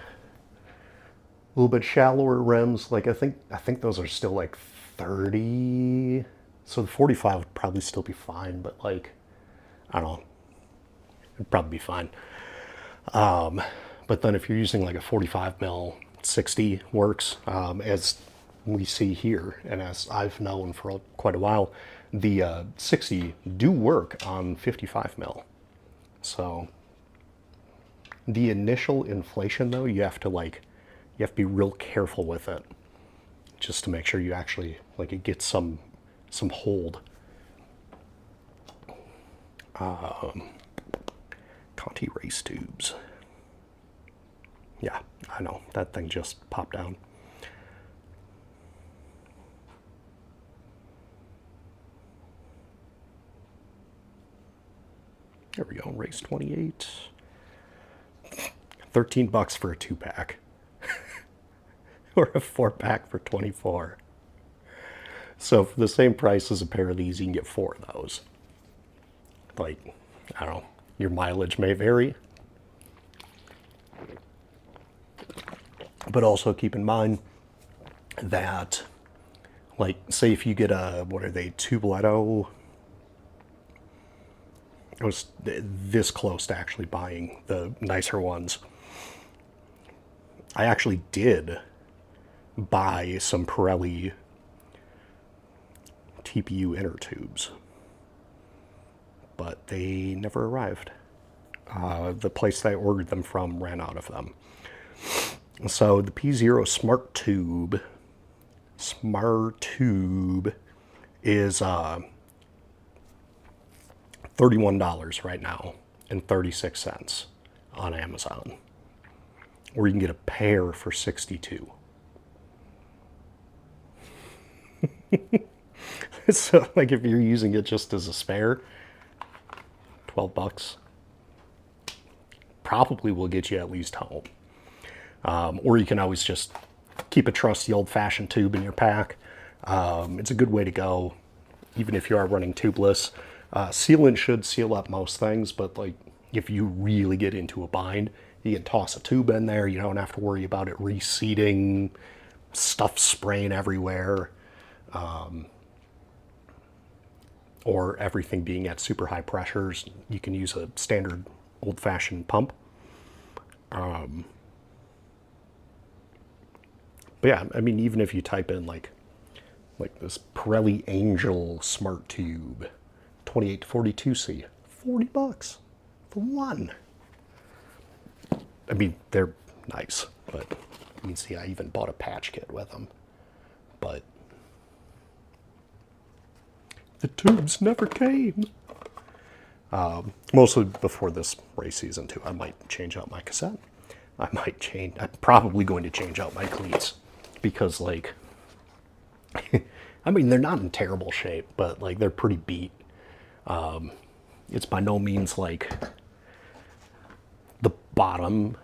little bit shallower rims, like I think those are still like 30. So the 45 would probably still be fine, but like, I don't know, it'd probably be fine. But then if you're using like a 45 mil, 60 works, as we see here, and as I've known for quite a while, the 60 do work on 55 mil. So the initial inflation though, you have to be real careful with it, just to make sure you actually, like, it gets some hold. Conti race tubes. Yeah, I know, that thing just popped down. There we go, race 28. 13 bucks for a 2-pack. Or a 4-pack for 24. So for the same price as a pair of these, you can get 4 of those. Like, I don't know, your mileage may vary. But also keep in mind that, like, say if you get a, what are they, tubeless? I was this close to actually buying the nicer ones. I actually did buy some Pirelli TPU inner tubes, but they never arrived. The place that I ordered them from ran out of them. So the P0 Smart Tube is $31 right now and 36 cents on Amazon. Or you can get a pair for 62. So like if you're using it just as a spare, 12 bucks probably will get you at least home. Or you can always just keep a trusty old-fashioned tube in your pack. It's a good way to go, even if you are running tubeless. Sealant should seal up most things, but like if you really get into a bind, you can toss a tube in there. You don't have to worry about it reseating, stuff spraying everywhere, or everything being at super high pressures. You can use a standard old-fashioned pump. But yeah, I mean, even if you type in like this Pirelli Angel Smart Tube, 28 to 42C, 40 bucks for one. I mean, they're nice, but you can see I even bought a patch kit with them. But the tubes never came. Mostly before this race season too. I might change out my cassette. I'm probably going to change out my cleats because like, I mean, they're not in terrible shape, but like they're pretty beat. It's by no means like the bottom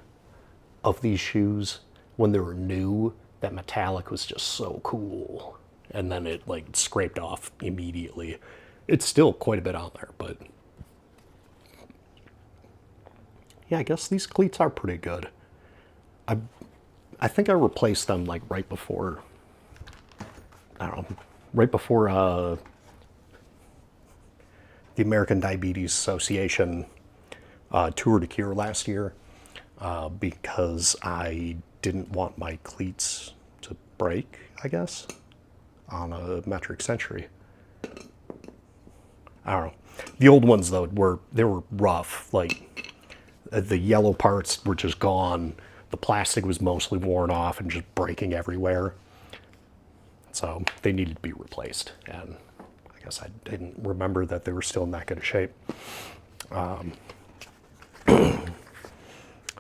of these shoes when they were new. That metallic was just so cool, and then it like scraped off immediately. It's still quite a bit on there, but yeah, I guess these cleats are pretty good. I think I replaced them like right before, I don't know, right before the American Diabetes Association Tour de Cure last year, because I didn't want my cleats to break, I guess, on a metric century. I don't know. The old ones though were rough. Like the yellow parts were just gone. The plastic was mostly worn off and just breaking everywhere. So they needed to be replaced. And I guess I didn't remember that they were still in that good a shape.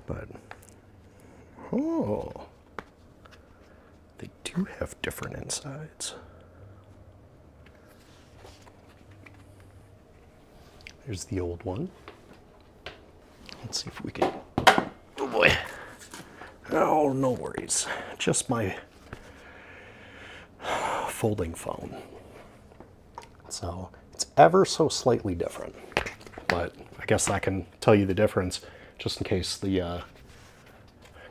But, oh, they do have different insides. There's the old one. Let's see if we can, oh boy. Oh, no worries. Just my folding phone. So it's ever so slightly different, but I guess I can tell you the difference just in case the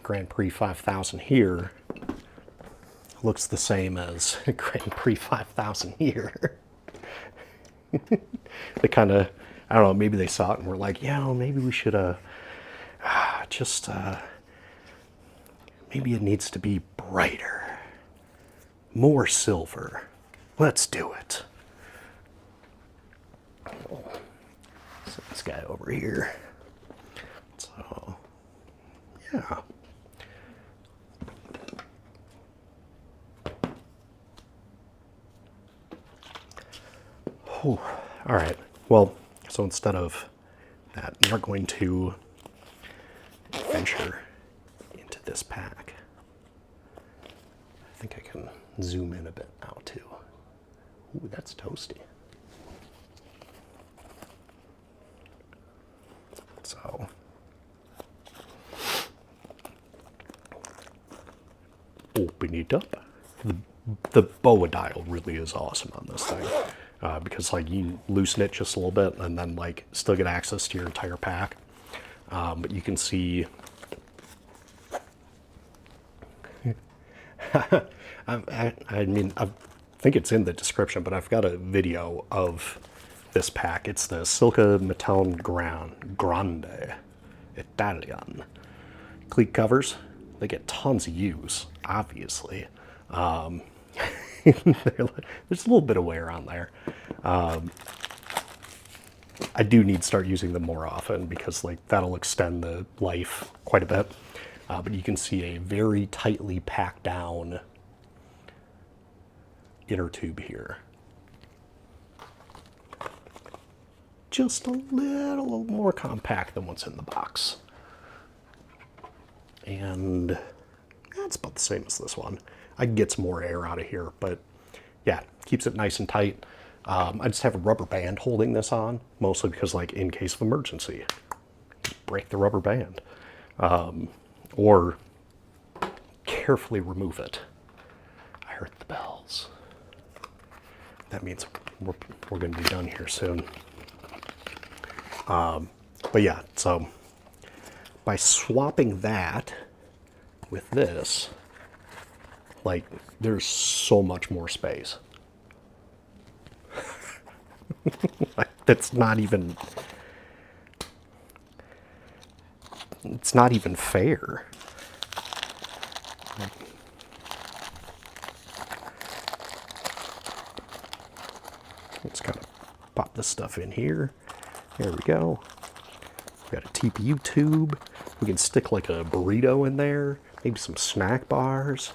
Grand Prix 5000 here looks the same as Grand Prix 5000 here. They kind of, I don't know, maybe they saw it and were like, yeah, well, maybe we should maybe it needs to be brighter, more silver. Let's do it. So this guy over here. So, yeah. Oh, all right. Well, so instead of that, we're going to venture into this pack. I think I can zoom in a bit now too. Ooh, that's toasty. So, open it up. The boa dial really is awesome on this thing, because like you loosen it just a little bit and then like still get access to your entire pack. But you can see I mean, I think it's in the description, but I've got a video of this pack. It's the Silca Metal Grande Italian cleat covers. they get tons of use, obviously. There's a little bit of wear on there. I do need to start using them more often because like that'll extend the life quite a bit. But you can see a very tightly packed down inner tube here. Just a little more compact than what's in the box. And that's about the same as this one. I can get some more air out of here, but yeah, keeps it nice and tight. I just have a rubber band holding this on, mostly because like in case of emergency, break the rubber band. Or carefully remove it. I heard the bells. That means we're going to be done here soon. But yeah, so by swapping that with this, like there's so much more space. Like, that's not even, it's not even fair. Let's kind of pop this stuff in here. There we go. We've got a TPU tube. We can stick like a burrito in there, maybe some snack bars,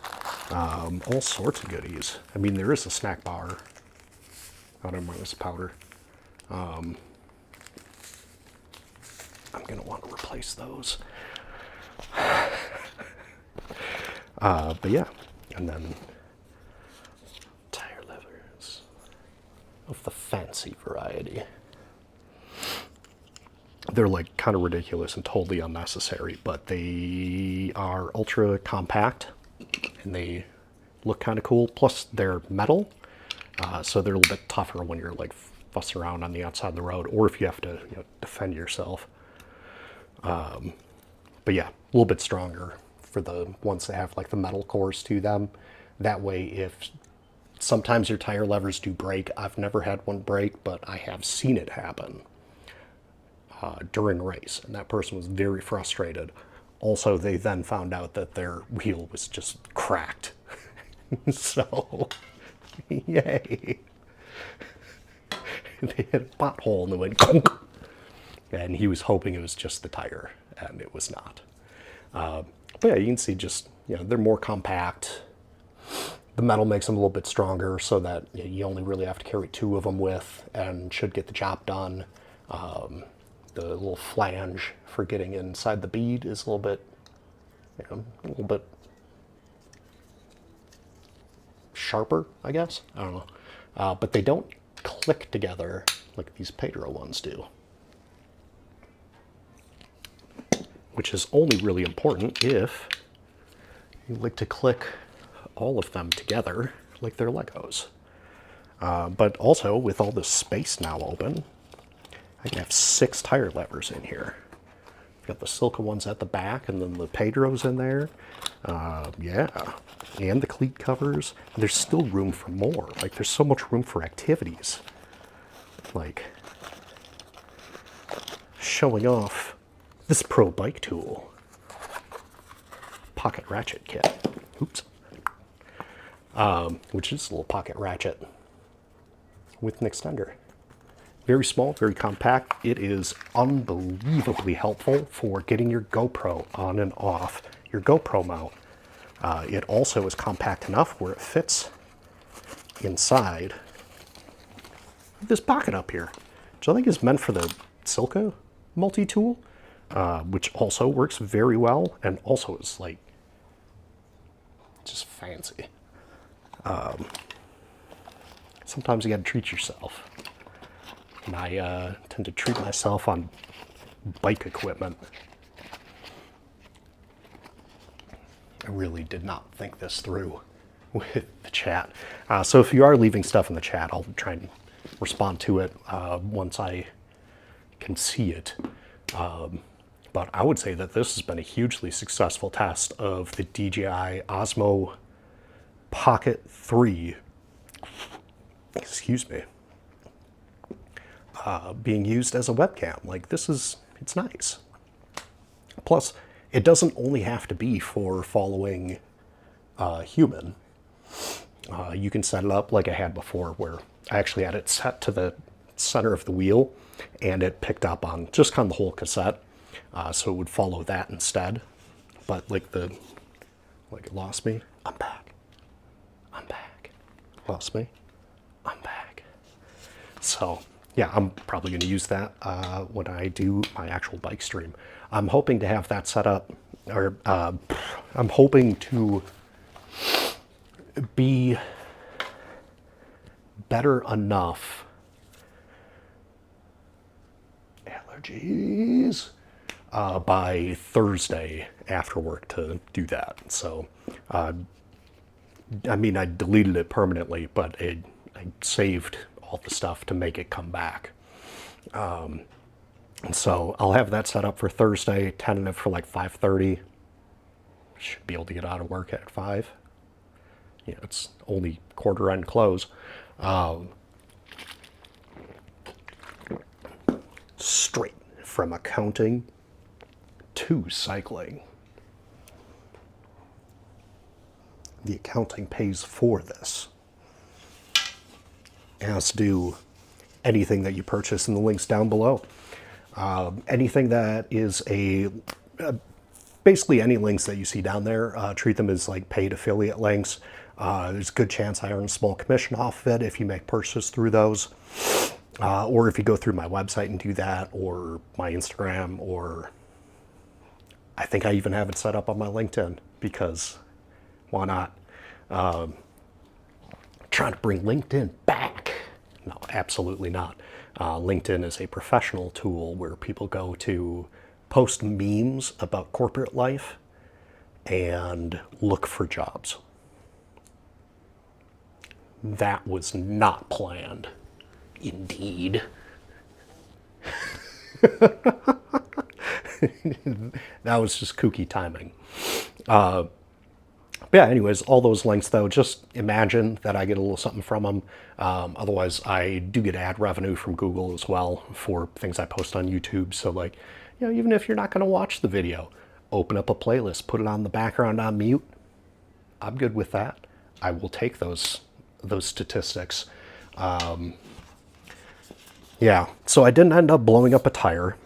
all sorts of goodies. I mean, there is a snack bar. Oh, never mind, it's powder. I'm going to want to replace those. But yeah, and then tire levers of the fancy variety. They're like kind of ridiculous and totally unnecessary, but they are ultra compact and they look kind of cool. Plus they're metal, so they're a little bit tougher when you're like fussing around on the outside of the road, or if you have to defend yourself. But yeah, a little bit stronger for the ones that have like the metal cores to them. That way, if sometimes your tire levers do break, I've never had one break, but I have seen it happen during a race, and that person was very frustrated. Also, they then found out that their wheel was just cracked. So, yay. They hit a pothole and they went conk. And he was hoping it was just the tire, and it was not. But yeah, you can see just, they're more compact. The metal makes them a little bit stronger so that you only really have to carry 2 of them with and should get the job done. The little flange for getting inside the bead is a little bit sharper, I guess. I don't know. But they don't click together like these Pedro ones do. Which is only really important if you like to click all of them together like they're Legos. But also, with all this space now open, I can have 6 tire levers in here. I've got the Silca ones at the back, and then the Pedros in there. Yeah, and the cleat covers. And there's still room for more. Like, there's so much room for activities. Like, showing off this pro bike tool. Pocket ratchet kit. Oops. Which is a little pocket ratchet with an extender. Very small, very compact. It is unbelievably helpful for getting your GoPro on and off your GoPro mount. It also is compact enough where it fits inside this pocket up here, which I think is meant for the Silca multi-tool, which also works very well and also is like just fancy. Sometimes you gotta treat yourself. And I tend to treat myself on bike equipment. I really did not think this through with the chat. So if you are leaving stuff in the chat, I'll try and respond to it once I can see it. But I would say that this has been a hugely successful test of the DJI Osmo Pocket 3. Excuse me. Being used as a webcam. Like, it's nice. Plus, it doesn't only have to be for following human. You can set it up like I had before, where I actually had it set to the center of the wheel, and it picked up on just kind of the whole cassette, so it would follow that instead. But like it lost me. I'm back. I'm back. Lost me. I'm back. So yeah, I'm probably going to use that when I do my actual bike stream. I'm hoping to have that set up, or I'm hoping to be better enough. Allergies. By Thursday after work to do that. So, I mean, I deleted it permanently, but I saved all the stuff to make it come back. And so I'll have that set up for Thursday, tentative for like 5:30. Should be able to get out of work at 5. Yeah, it's only quarter end close. Straight from accounting to cycling. The accounting pays for this, as do anything that you purchase in the links down below. Anything that is basically any links that you see down there, treat them as like paid affiliate links. There's a good chance I earn a small commission off of it if you make purchases through those. Or if you go through my website and do that, or my Instagram, or I think I even have it set up on my LinkedIn, because why not? Trying to bring LinkedIn back. No, absolutely not. LinkedIn is a professional tool where people go to post memes about corporate life and look for jobs. That was not planned. Indeed. That was just kooky timing. But yeah, anyways, all those links though, just imagine that I get a little something from them. Otherwise, I do get ad revenue from Google as well for things I post on YouTube. So like, you know, even if you're not going to watch the video, open up a playlist, put it on the background on mute. I'm good with that. I will take those statistics. Yeah, so I didn't end up blowing up a tire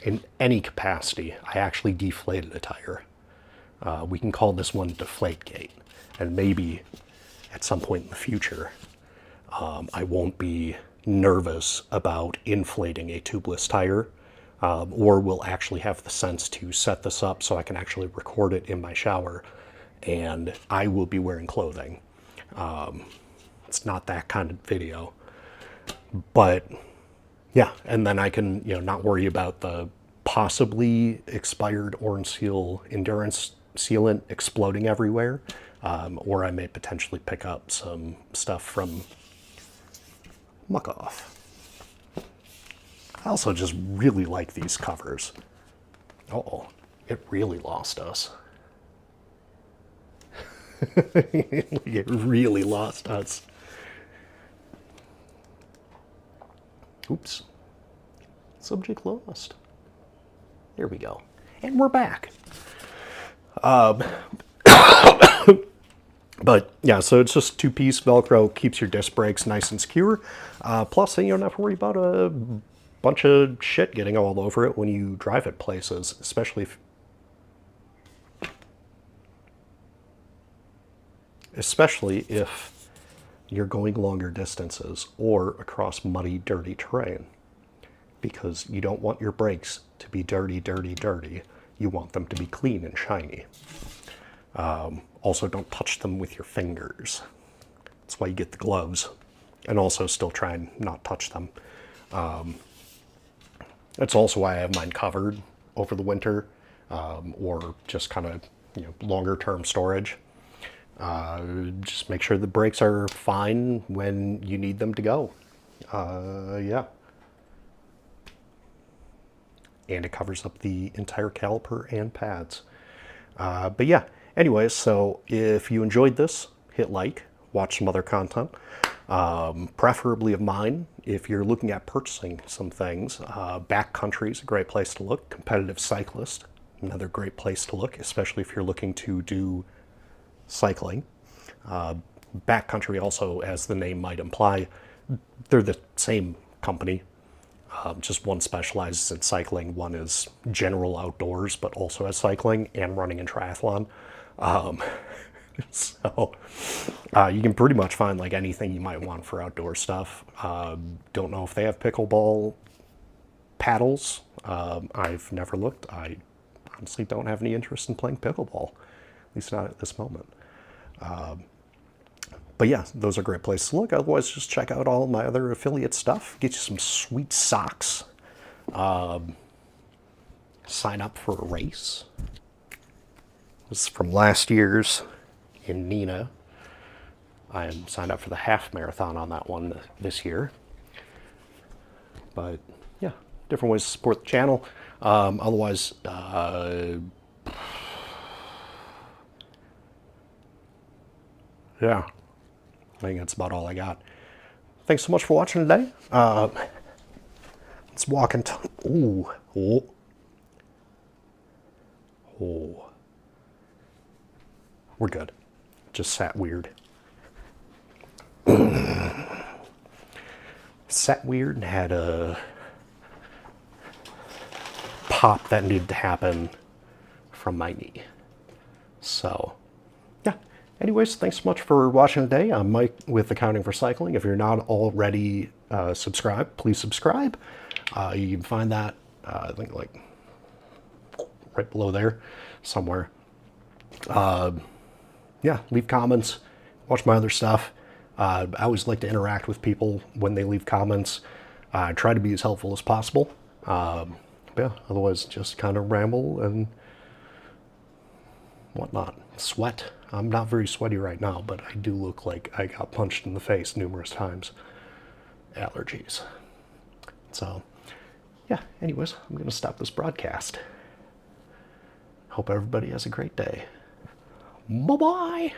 in any capacity. I actually deflated a tire. We can call this one Deflategate, and maybe at some point in the future, I won't be nervous about inflating a tubeless tire, or will actually have the sense to set this up so I can actually record it in my shower, and I will be wearing clothing. It's not that kind of video. But yeah, and then I can, you know, not worry about the possibly expired orange seal endurance sealant exploding everywhere, or I may potentially pick up some stuff from Muck Off. I also just really like these covers. Uh-oh, it really lost us. It really lost us. Oops. Subject lost. There we go. And we're back. But yeah, so it's just 2-piece Velcro, keeps your disc brakes nice and secure. Plus, you don't have to worry about a bunch of shit getting all over it when you drive it places, especially if you're going longer distances or across muddy, dirty terrain, because you don't want your brakes to be dirty, dirty, dirty. You want them to be clean and shiny. Also, don't touch them with your fingers. That's why you get the gloves. And also still try and not touch them. That's also why I have mine covered over the winter, or just kind of, you know, longer term storage. Just make sure the brakes are fine when you need them to go. Yeah. And it covers up the entire caliper and pads. But yeah, anyways, so if you enjoyed this, hit like, watch some other content. preferably of mine. If you're looking at purchasing some things, backcountry is a great place to look. Competitive cyclist, another great place to look, especially if you're looking to do cycling. Backcountry also, as the name might imply, they're the same company. Just one specializes in cycling, one is general outdoors, but also has cycling and running and triathlon. So you can pretty much find like anything you might want for outdoor stuff. Don't know if they have pickleball paddles. I've never looked. I honestly don't have any interest in playing pickleball, at least not at this moment. But yeah, those are great places to look. Otherwise, just check out all my other affiliate stuff. Get you some sweet socks. Sign up for a race. This is from last year's in Neenah. I am signed up for the half marathon on that one this year. But yeah, different ways to support the channel. Otherwise, yeah, I think that's about all I got. Thanks so much for watching today. Let's walk into. Ooh, oh, oh. We're good. Just sat weird. Sat weird and had a pop that needed to happen from my knee. So, yeah. Anyways, thanks so much for watching today. I'm Mike with Accounting for Cycling. If you're not already subscribed, please subscribe. You can find that, I think, like right below there somewhere. Yeah, leave comments, watch my other stuff. I always like to interact with people when they leave comments. I try to be as helpful as possible. But yeah, otherwise just kind of ramble and whatnot. Sweat. I'm not very sweaty right now, but I do look like I got punched in the face numerous times. Allergies. So, yeah, anyways, I'm going to stop this broadcast. Hope everybody has a great day. Bye-bye.